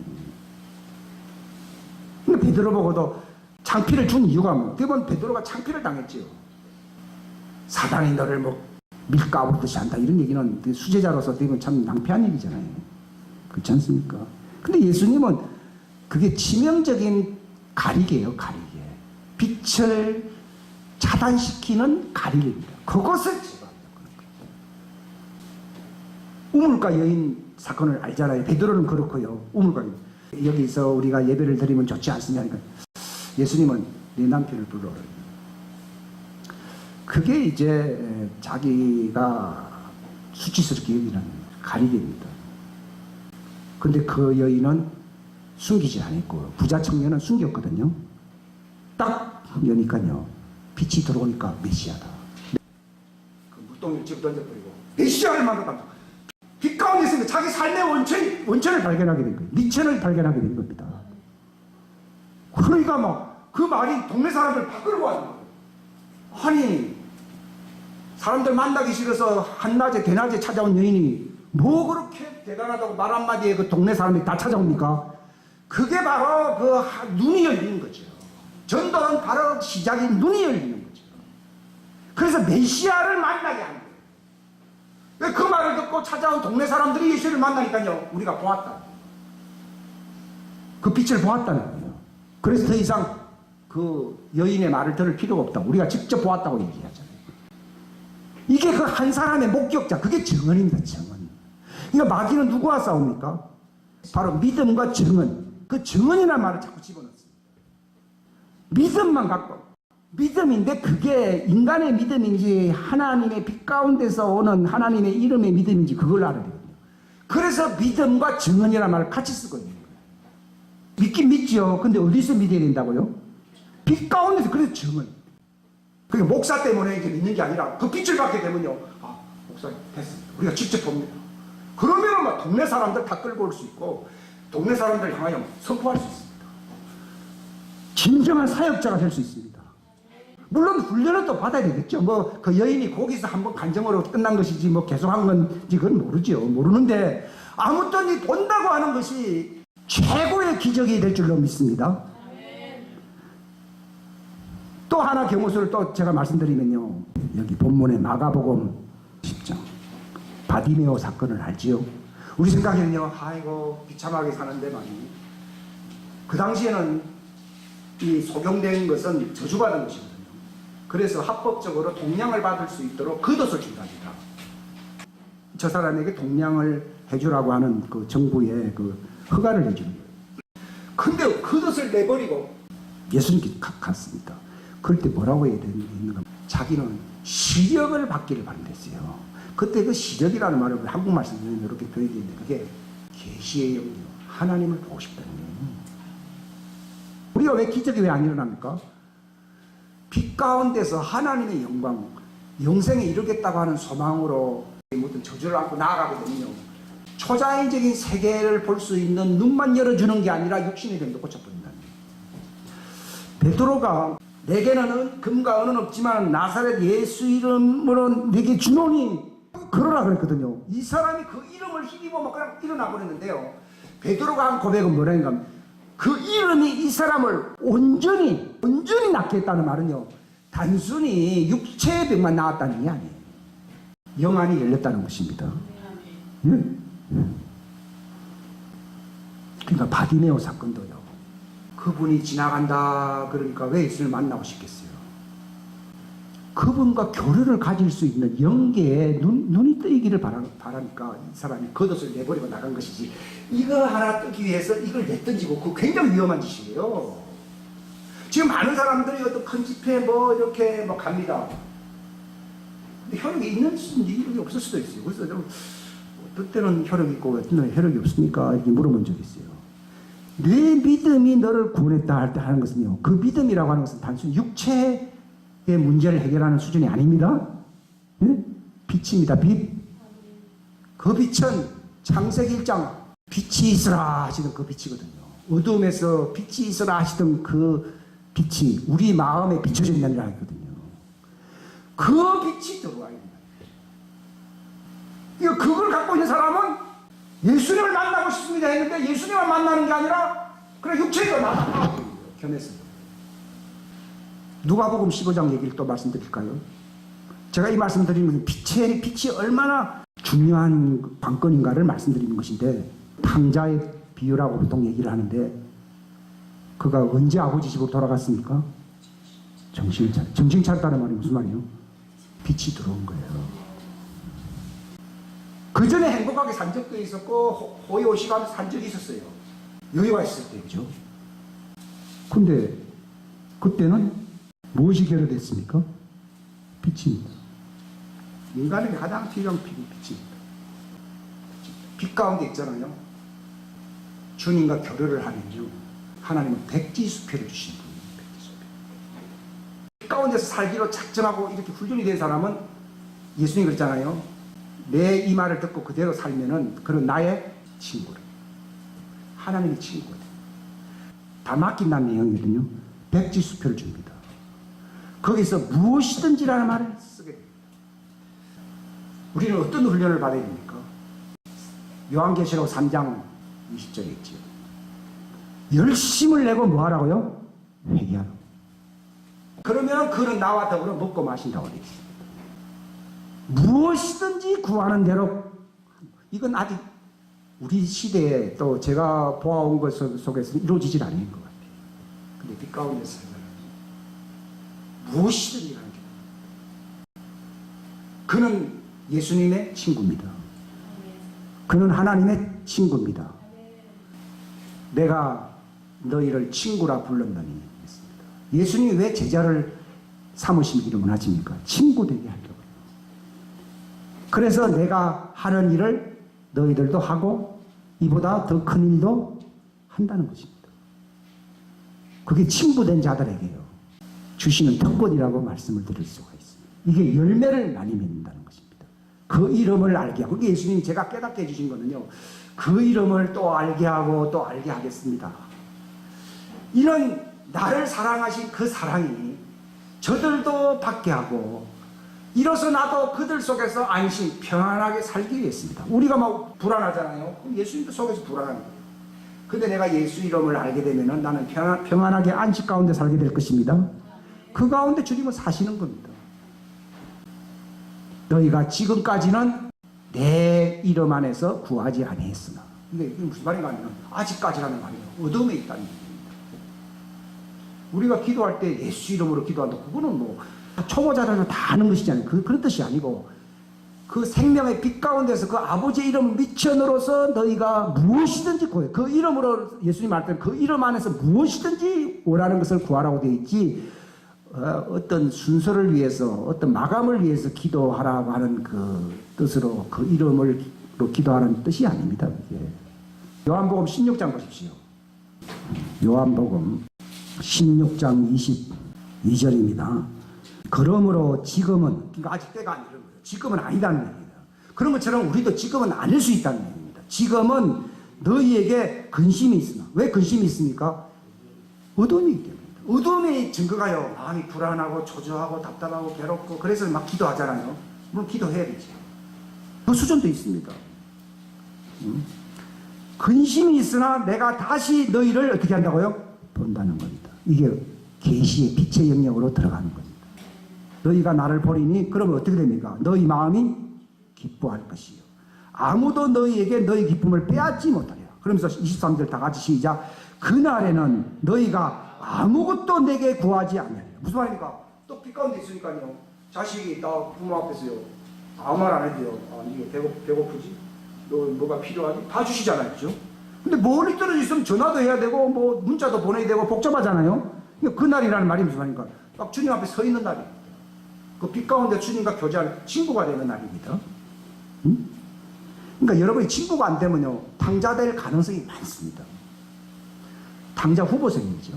베드로 보고도 창피를 준 이유가 뭐? 대부분 베드로가 창피를 당했지요. 사단이 너를 뭐 밀가부르듯이 한다 이런 얘기는 수제자로서 대부분 참 낭패한 얘기잖아요. 그렇지 않습니까? 근데 예수님은 그게 치명적인 가리개예요. 가리개. 빛을 차단시키는 가리입니다. 그것을 제가 우물가 여인 사건을 알잖아요. 베드로는 그렇고요. 우물가 여기서 우리가 예배를 드리면 좋지 않습니까? 예수님은 네 남편을 불러라. 그게 이제 자기가 수치스럽게 여기는 가리개입니다. 근데 그 여인은 숨기지 않았고 부자 청년은 숨겼거든요. 딱 여니까요. 빛이 들어오니까 메시아다. 그 물동이를 집어 던져버리고 메시아를 만났다. 빛 가운데 있으면 자기 삶의 원천을 발견하게 된 거예요. 미천을 발견하게 된 겁니다. 그러니까 막 그 말이 동네 사람들 다 끌고 와요. 아니 사람들 만나기 싫어서 한낮에 대낮에 찾아온 여인이 뭐 그렇게 대단하다고 말 한마디에 그 동네 사람이 다 찾아옵니까? 그게 바로 그 눈이 열리는 거죠. 전도는 바로 시작이 눈이 열리는 거죠. 그래서 메시아를 만나게 하는 거예요. 그 말을 듣고 찾아온 동네 사람들이 예수를 만나니까요. 우리가 보았다. 그 빛을 보았다는 거예요. 그래서 더 이상 그 여인의 말을 들을 필요가 없다. 우리가 직접 보았다고 얘기하잖아요. 이게 그 한 사람의 목격자, 그게 증언입니다. 증언. 그러니까 마귀는 누구와 싸웁니까? 바로 믿음과 증언. 그 증언이라는 말을 자꾸 집어넣습니다. 믿음만 갖고. 믿음인데 그게 인간의 믿음인지 하나님의 빛 가운데서 오는 하나님의 이름의 믿음인지 그걸 알아야 되거든요. 그래서 믿음과 증언이라는 말을 같이 쓰고 있는 거예요. 믿긴 믿죠. 근데 어디서 믿어야 된다고요? 빛 가운데서. 그래서 증언. 그게 목사 때문에 이제 믿는 게 아니라 그 빛을 받게 되면요. 아, 목사님 됐습니다. 우리가 직접 봅니다. 그러면 막 동네 사람들 다 끌고 올 수 있고 동네 사람들 향하여 선포할 수 있습니다. 진정한 사역자가 될 수 있습니다. 물론 훈련을 또 받아야 되겠죠. 뭐 그 여인이 거기서 한번 간정으로 끝난 것이지 뭐 계속한 건지 그건 모르죠. 모르는데 아무튼 이 본다고 하는 것이 최고의 기적이 될 줄로 믿습니다. 또 하나 경우수를 또 제가 말씀드리면요. 여기 본문의 마가복음 10장 바디메오 사건을 알지요. 우리 생각에는요. 아이고 비참하게 사는데 많이. 그 당시에는 이 소경된 것은 저주받은 것이거든요. 그래서 합법적으로 동량을 받을 수 있도록 겉옷을 준답니다. 저 사람에게 동량을 해주라고 하는 그 정부의 그 허가를 해주는 거예요. 근데 겉옷을 내버리고 예수님께 갔습니다. 그럴 때 뭐라고 해야 되는가? 자기는 시력을 받기를 바란댔어요. 그때 그 시력이라는 말을 한국말 쓰면 이렇게 표현되는데 그게 계시의 영역, 하나님을 보고 싶다는 거예요. 우리가 왜 기적이 왜 안 일어납니까? 빛 가운데서 하나님의 영광, 영생에 이르겠다고 하는 소망으로 모든 저주를 안고 나아가게 되면요. 초자연적인 세계를 볼 수 있는 눈만 열어주는 게 아니라 육신의 병도 고쳐버린다는 거예요. 베드로가 내게는 금과 은은 없지만 나사렛 예수 이름으로 내게 주노니 그러라 그랬거든요. 이 사람이 그 이름을 힘입어 막 그냥 일어나 버렸는데요. 베드로가 한 고백은 뭐라는가? 그 이름이 이 사람을 온전히 낫게 했다는 말은요. 단순히 육체의 병만 나았다는 게 아니에요. 영안이 열렸다는 것입니다. 그러니까 바디메오 사건도요. 그분이 지나간다 그러니까 왜 예수를 만나고 싶겠어요? 그분과 교류를 가질 수 있는 영계에 눈이 뜨이기를 바라니까 이 사람이 겉옷을 내버리고 나간 것이지 이거 하나 뜨기 위해서 이걸 내던지고 그거 굉장히 위험한 짓이에요. 지금 많은 사람들이 어떤 큰 집회 뭐 이렇게 뭐 갑니다. 근데 혈육이 있는 수인지 혈육이 없을 수도 있어요. 그래서 좀 어떤 때는 혈육이 있고 어떤 때는 혈육이 없습니까? 이렇게 물어본 적이 있어요. 내 믿음이 너를 구원했다 할 때 하는 것은요. 그 믿음이라고 하는 것은 단순히 육체의 문제를 해결하는 수준이 아닙니다. 네? 빛입니다. 빛. 그 빛은 창세기 1장 빛이 있으라 하시던 그 빛이거든요. 어둠에서 빛이 있으라 하시던 그 빛이 우리 마음에 비춰져 있느니라 하거든요. 그 빛이 들어와야 된다. 그걸 갖고 있는 사람은 예수님을 만나고 싶습니다 했는데 예수님을 만나는 게 아니라 그래 육체가 나타나고 겸했습니다. 누가복음 15장 얘기를 또 말씀드릴까요? 제가 이 말씀드리는 빛이 얼마나 중요한 관건인가를 말씀드리는 것인데 탕자의 비유라고 보통 얘기를 하는데 그가 언제 아버지 집으로 돌아갔습니까? 정신 차렸다는 말이 무슨 말이에요? 빛이 들어온 거예요. 그 전에 행복하게 산 적도 있었고 호의호식하면서 산 적이 있었어요. 여유가 있을 때, 그죠? 근데 그때는 무엇이 결여됐습니까? 빛입니다. 인간에게 가장 필요한 빛입니다. 빛 가운데 있잖아요. 주님과 교류를 하면요, 하나님은 백지수표를 주시는 분이에요. 백지수표. 빛 가운데서 살기로 작정하고 이렇게 훈련이 된 사람은, 예수님이 그랬잖아요. 내 이 말을 듣고 그대로 살면은 그런 나의 친구를, 하나님의 친구거든요. 다 맡긴다는 내용이거든요. 백지수표를 줍니다. 거기서 무엇이든지라는 말을 쓰게 됩니다. 우리는 어떤 훈련을 받아야 됩니까? 요한계시록 3장 20절에 있지요. 열심을 내고 뭐 하라고요? 회개하라고. 그러면 그는 나와 더불어 먹고 마신다고 되어 있습니다. 무엇이든지 구하는 대로. 이건 아직 우리 시대에 또 제가 보아온 것 속에서는 이루어지질 않는 것 같아요. 근데 빛 가운데 살면 무엇이든지 하는 게, 그는 예수님의 친구입니다. 그는 하나님의 친구입니다. 내가 너희를 친구라 불렀느니 했습니다. 예수님이 왜 제자를 삼으시기를 원하십니까? 친구 되게 하려고. 그래서 내가 하는 일을 너희들도 하고 이보다 더 큰 일도 한다는 것입니다. 그게 친구된 자들에게요, 주시는 특권이라고 말씀을 드릴 수가 있습니다. 이게 열매를 많이 맺는다는 것입니다. 그 이름을 알게 하고, 그게 예수님이 제가 깨닫게 해주신 거는요, 그 이름을 또 알게 하고 또 알게 하겠습니다. 이런 나를 사랑하신 그 사랑이 저들도 받게 하고, 이로써 나도 그들 속에서 안심, 평안하게 살기 위해서입니다. 우리가 막 불안하잖아요. 예수님도 속에서 불안합니다. 근데 내가 예수 이름을 알게 되면은 나는 평안하게 안식 가운데 살게 될 것입니다. 그 가운데 주님은 사시는 겁니다. 너희가 지금까지는 내 이름 안에서 구하지 아니했으나. 이게 무슨 말인가 하면 아직까지라는 말이에요. 어둠에 있다는 얘기입니다. 우리가 기도할 때 예수 이름으로 기도한다. 그거는 뭐 초보자들은 다 아는 것이잖아요. 그런 뜻이 아니고, 그 생명의 빛 가운데서 그 아버지의 이름 미천으로서 너희가 무엇이든지 구해. 그 이름으로, 예수님 말 때는 그 이름 안에서 무엇이든지 원하는 것을 구하라고 되어 있지, 어떤 순서를 위해서, 어떤 마감을 위해서 기도하라고 하는 그 뜻으로, 그 이름으로 기도하는 뜻이 아닙니다. 그게. 요한복음 16장 보십시오. 요한복음 16장 22절입니다. 그러므로 지금은, 그러니까 아직 때가 아니라는 거예요. 지금은 아니다는 얘기입니다. 그런 것처럼 우리도 지금은 아닐 수 있다는 얘기입니다. 지금은 너희에게 근심이 있으나. 왜 근심이 있습니까? 어둠이 있기 때문에. 어둠의 증거가요, 마음이 불안하고 초조하고 답답하고 괴롭고, 그래서 막 기도하잖아요. 물론 기도해야 되죠. 그 수준도 있습니다. 근심이 있으나 내가 다시 너희를 어떻게 한다고요? 본다는 겁니다. 이게 계시의 빛의 영역으로 들어가는 겁니다. 너희가 나를 보리니, 그러면 어떻게 됩니까? 너희 마음이 기뻐할 것이요, 아무도 너희에게 너희 기쁨을 빼앗지 못하리라. 그러면서 23절 다 같이 시작. 그날에는 너희가 아무것도 내게 구하지 않으리라. 무슨 말입니까? 또 빛 가운데 있으니까요, 자식이 나 부모 앞에서요 아무 말 안 해도요, 이게 배고프지? 너 뭐가 필요하지? 다 주시잖아요, 그죠? 근데 멀리 떨어져 있으면 전화도 해야 되고 뭐 문자도 보내야 되고 복잡하잖아요. 그날이라는 말이 무슨 말입니까? 딱 주님 앞에 서 있는 날입니다. 그 빛 가운데 주님과 교제할 친구가 되는 날입니다. 그러니까 여러분이 친구가 안 되면요, 탕자될 가능성이 많습니다. 탕자 후보생이죠.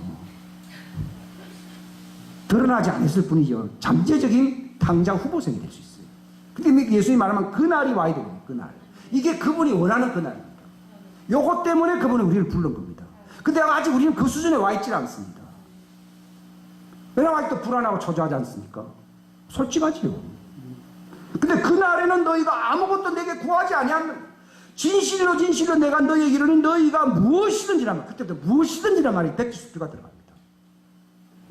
드러나지 않았을 뿐이죠. 잠재적인 탕자 후보생이 될 수 있어요. 근데 예수님이 말하면 그날이 와야 되거든요. 그날. 이게 그분이 원하는 그날입니다. 요것 때문에 그분이 우리를 부른 겁니다. 근데 아직 우리는 그 수준에 와 있지 않습니다. 왜냐면 아직도 불안하고 초조하지 않습니까? 솔직하지요. 근데 그날에는 너희가 아무것도 내게 구하지 아니하면, 진실로 진실로 내가 너희에게 이르니 너희가 무엇이든지란, 그때부터 무엇이든지란 말이 백지수표가 들어갑니다.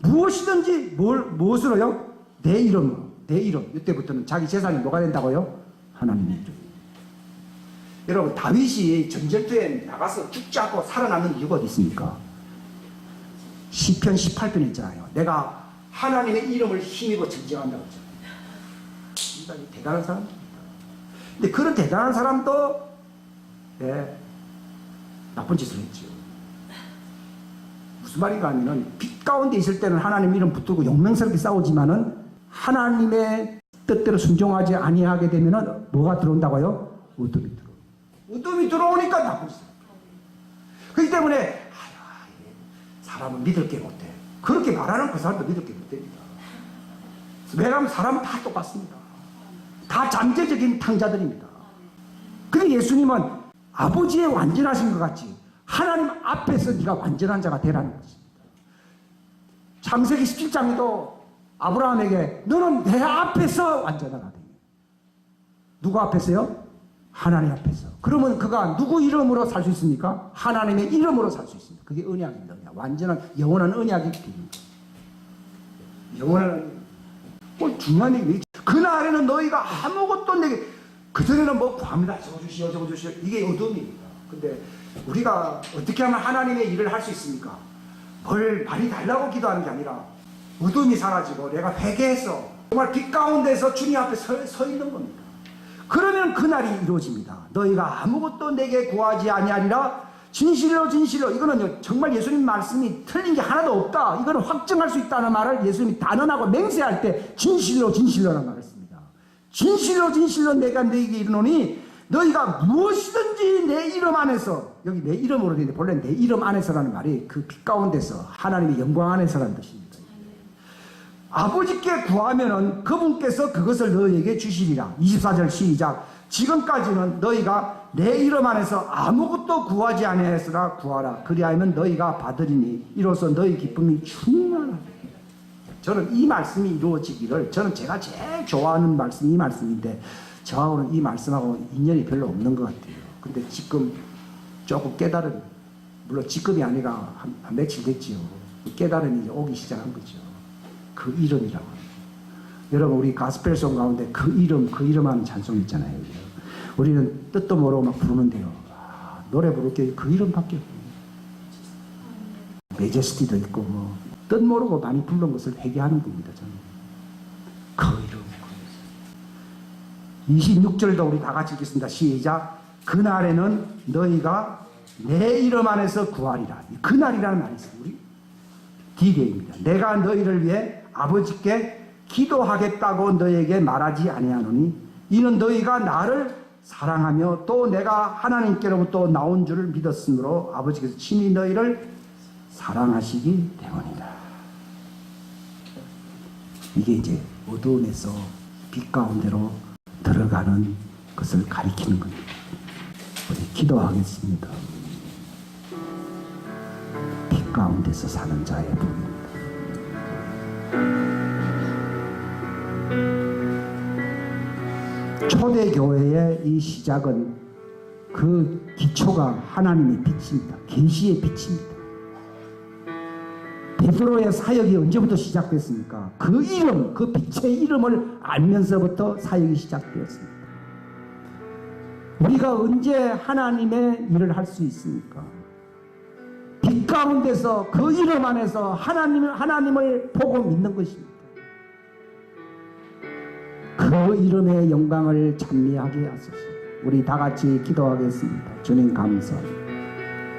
무엇이든지 무엇으로요? 내 이름으로. 내 이름. 이때부터는 자기 재산이 뭐가 된다고요? 하나님의 이름. 여러분, 다윗이 전쟁터에 나가서 죽지 않고 살아남는 이유가 어디 있습니까? 시편 18편 있잖아요. 내가 하나님의 이름을 힘입어 전쟁한다고 했죠. 인간이 대단한 사람입니다. 근데 그런 대단한 사람도 나쁜 짓을 했죠. 무슨 말인가 하면은 빛 가운데 있을 때는 하나님 이름 붙들고 용맹스럽게 싸우지만은 하나님의 뜻대로 순종하지 아니하게 되면은 뭐가 들어온다고요? 어둠이 들어. 어둠이 들어오니까 나쁜 짓을. 그렇기 때문에 사람은 믿을 게 못돼. 그렇게 말하는 그 사람도 믿을 게 못됩니다. 왜냐하면 사람은 다 똑같습니다. 다 잠재적인 탕자들입니다. 근데 예수님은 아버지의 완전하신 것 같이 하나님 앞에서 네가 완전한 자가 되라는 것입니다. 창세기 17장에도 아브라함에게 너는 내 앞에서 완전하다. 누구 앞에서요? 하나님 앞에서. 그러면 그가 누구 이름으로 살 수 있습니까? 하나님의 이름으로 살 수 있습니다. 그게 언약입니다. 완전한 영원한 언약이 됩니다. 영원한 꼭 중요한 얘기. 그날에는 너희가 아무것도 내게 그전에는 뭐 구합니다. 저거 주시오 저거 주시오 이게 어둠입니다. 근데 우리가 어떻게 하면 하나님의 일을 할 수 있습니까? 뭘 많이 달라고 기도하는 게 아니라 어둠이 사라지고 내가 회개해서 정말 빛 가운데서 주님 앞에 서 있는 겁니다. 그러면 그날이 이루어집니다. 너희가 아무것도 내게 구하지 아니하리라. 진실로 진실로. 이거는 정말 예수님 말씀이 틀린 게 하나도 없다. 이거는 확증할 수 있다는 말을 예수님이 단언하고 맹세할 때 진실로 진실로라는 말을 했습니다. 진실로 진실로 내가 너희에게 이르노니 너희가 무엇이든지 내 이름 안에서, 여기 내 이름으로 되는데 본래 내 이름 안에서라는 말이 그 빛 가운데서 하나님의 영광 안에서라는 뜻입니다. 아버지께 구하면은 그분께서 그것을 너희에게 주시리라. 24절 시작. 지금까지는 너희가 내 이름 안에서 아무것도 구하지 아니하였으나 구하라. 그리하면 너희가 받으리니 이로써 너희 기쁨이 충만하다. 저는 이 말씀이 이루어지기를, 저는 제가 제일 좋아하는 말씀이 이 말씀인데 저하고는 이 말씀하고 인연이 별로 없는 것 같아요. 근데 지금 조금 깨달은, 물론 지금이 아니라 한 며칠 됐지요. 깨달음이 오기 시작한 거죠. 그 이름이라고. 여러분, 우리 가스펠송 가운데 그 이름 하는 찬송 있잖아요. 우리는 뜻도 모르고 막 부르는데요. 노래 부를 게 그 이름밖에 없어요. 메제스티도 있고 뭐 뜻 모르고 많이 부른 것을 회개하는 겁니다. 저는 그 이름. 26절도 우리 다 같이 읽겠습니다. 시작. 그날에는 너희가 내 이름 안에서 구하리라. 그날이라는 말이 있어요. 우리 디데이입니다. 내가 너희를 위해 아버지께 기도하겠다고 너희에게 말하지 아니하노니 이는 너희가 나를 사랑하며 또 내가 하나님께로부터 나온 줄을 믿었으므로 아버지께서 친히 너희를 사랑하시기 때문이다. 이게 이제 어두움에서 빛 가운데로 들어가는 것을 가리키는 겁니다. 우리 기도하겠습니다. 빛 가운데서 사는 자의 복입니다. 초대교회의 이 시작은 그 기초가 하나님의 빛입니다. 계시의 빛입니다. 베드로의 사역이 언제부터 시작됐습니까? 그 이름, 그 빛의 이름을 알면서부터 사역이 시작되었습니다. 우리가 언제 하나님의 일을 할 수 있습니까? 빛 가운데서 그 이름 안에서 하나님을 보고 믿는 것입니다. 그 이름의 영광을 찬미하게 하소서. 우리 다 같이 기도하겠습니다. 주님 감사.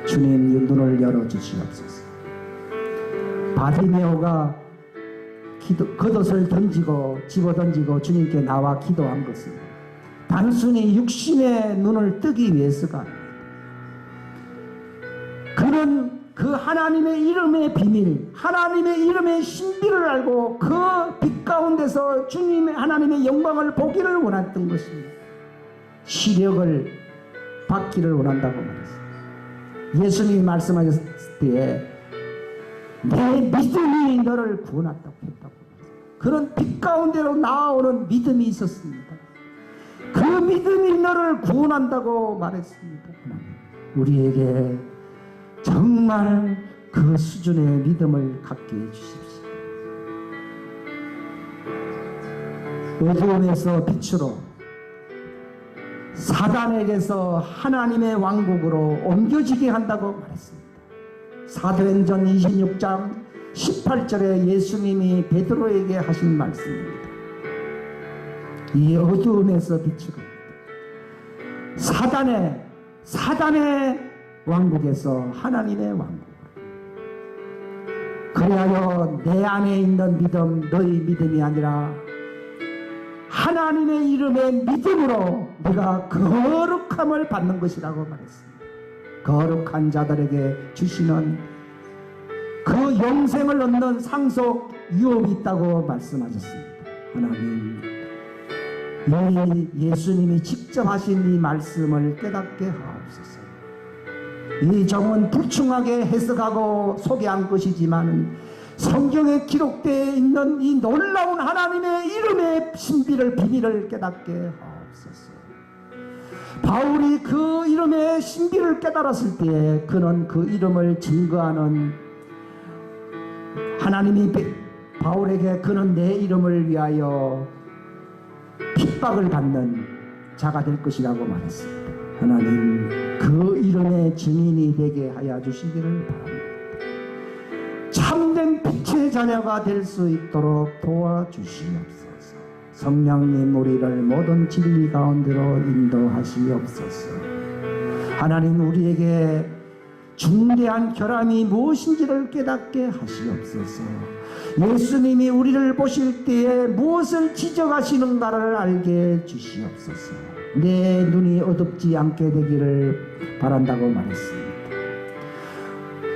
주님 눈을 열어주시옵소서. 바디메오가 겉옷을 던지고 집어던지고 주님께 나와 기도한 것은 단순히 육신의 눈을 뜨기 위해서가 아닙니다. 그는 그 하나님의 이름의 비밀, 하나님의 이름의 신비를 알고 그 빛 가운데서 주님의 하나님의 영광을 보기를 원했던 것입니다. 시력을 받기를 원한다고 말했습니다. 예수님이 말씀하셨을 때에 내 믿음이 너를 구원했다고 했다고 말했습니다. 그런 빛 가운데로 나오는 믿음이 있었습니다. 그 믿음이 너를 구원한다고 말했습니다. 우리에게 정말 그 수준의 믿음을 갖게 해주십시오. 어두움에서 빛으로, 사단에게서 하나님의 왕국으로 옮겨지게 한다고 말했습니다. 사도행전 26장 18절에 예수님이 베드로에게 하신 말씀입니다. 이 어두움에서 빛을 갑니다. 사단의 왕국에서 하나님의 왕국. 그리하여 내 안에 있는 믿음, 너희 믿음이 아니라 하나님의 이름의 믿음으로 네가 거룩함을 받는 것이라고 말했습니다. 거룩한 자들에게 주시는 그 영생을 얻는 상속 유업이 있다고 말씀하셨습니다. 하나님, 이 예수님이 직접 하신 이 말씀을 깨닫게 하옵소서. 이 점은 불충하게 해석하고 소개한 것이지만 성경에 기록되어 있는 이 놀라운 하나님의 이름의 신비를, 비밀을 깨닫게 하옵소서. 바울이 그 이름의 신비를 깨달았을 때에 그는 그 이름을 증거하는 하나님이 바울에게 그는 내 이름을 위하여 핍박을 받는 자가 될 것이라고 말했습니다. 하나님, 그 이름의 증인이 되게 하여 주시기를 바랍니다. 참된 빛의 자녀가 될 수 있도록 도와주시옵소서. 성령님, 우리를 모든 진리 가운데로 인도하시옵소서. 하나님, 우리에게 중대한 결함이 무엇인지를 깨닫게 하시옵소서. 예수님이 우리를 보실 때에 무엇을 지적하시는가를 알게 주시옵소서. 내 눈이 어둡지 않게 되기를 바란다고 말했습니다.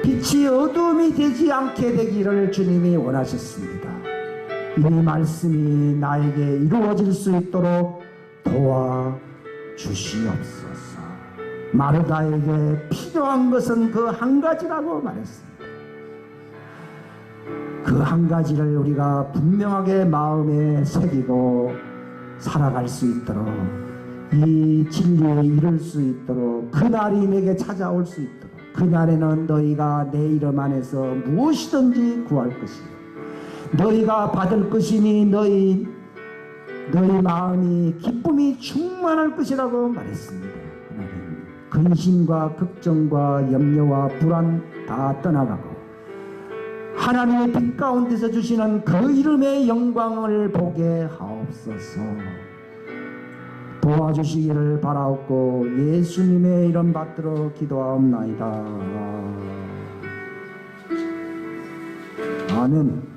빛이 어둠이 되지 않게 되기를 주님이 원하셨습니다. 이 말씀이 나에게 이루어질 수 있도록 도와주시옵소서. 마르다에게 필요한 것은 그 한 가지라고 말했습니다. 그 한 가지를 우리가 분명하게 마음에 새기고 살아갈 수 있도록, 이 진리에 이룰 수 있도록, 그날이 내게 찾아올 수 있도록, 그날에는 너희가 내 이름 안에서 무엇이든지 구할 것이요 너희가 받을 것이니 너희 마음이 기쁨이 충만할 것이라고 말했습니다. 근심과 걱정과 염려와 불안 다 떠나가고 하나님의 빛 가운데서 주시는 그 이름의 영광을 보게 하옵소서. 도와주시기를 바라옵고 예수님의 이름 받들어 기도하옵나이다. 아멘.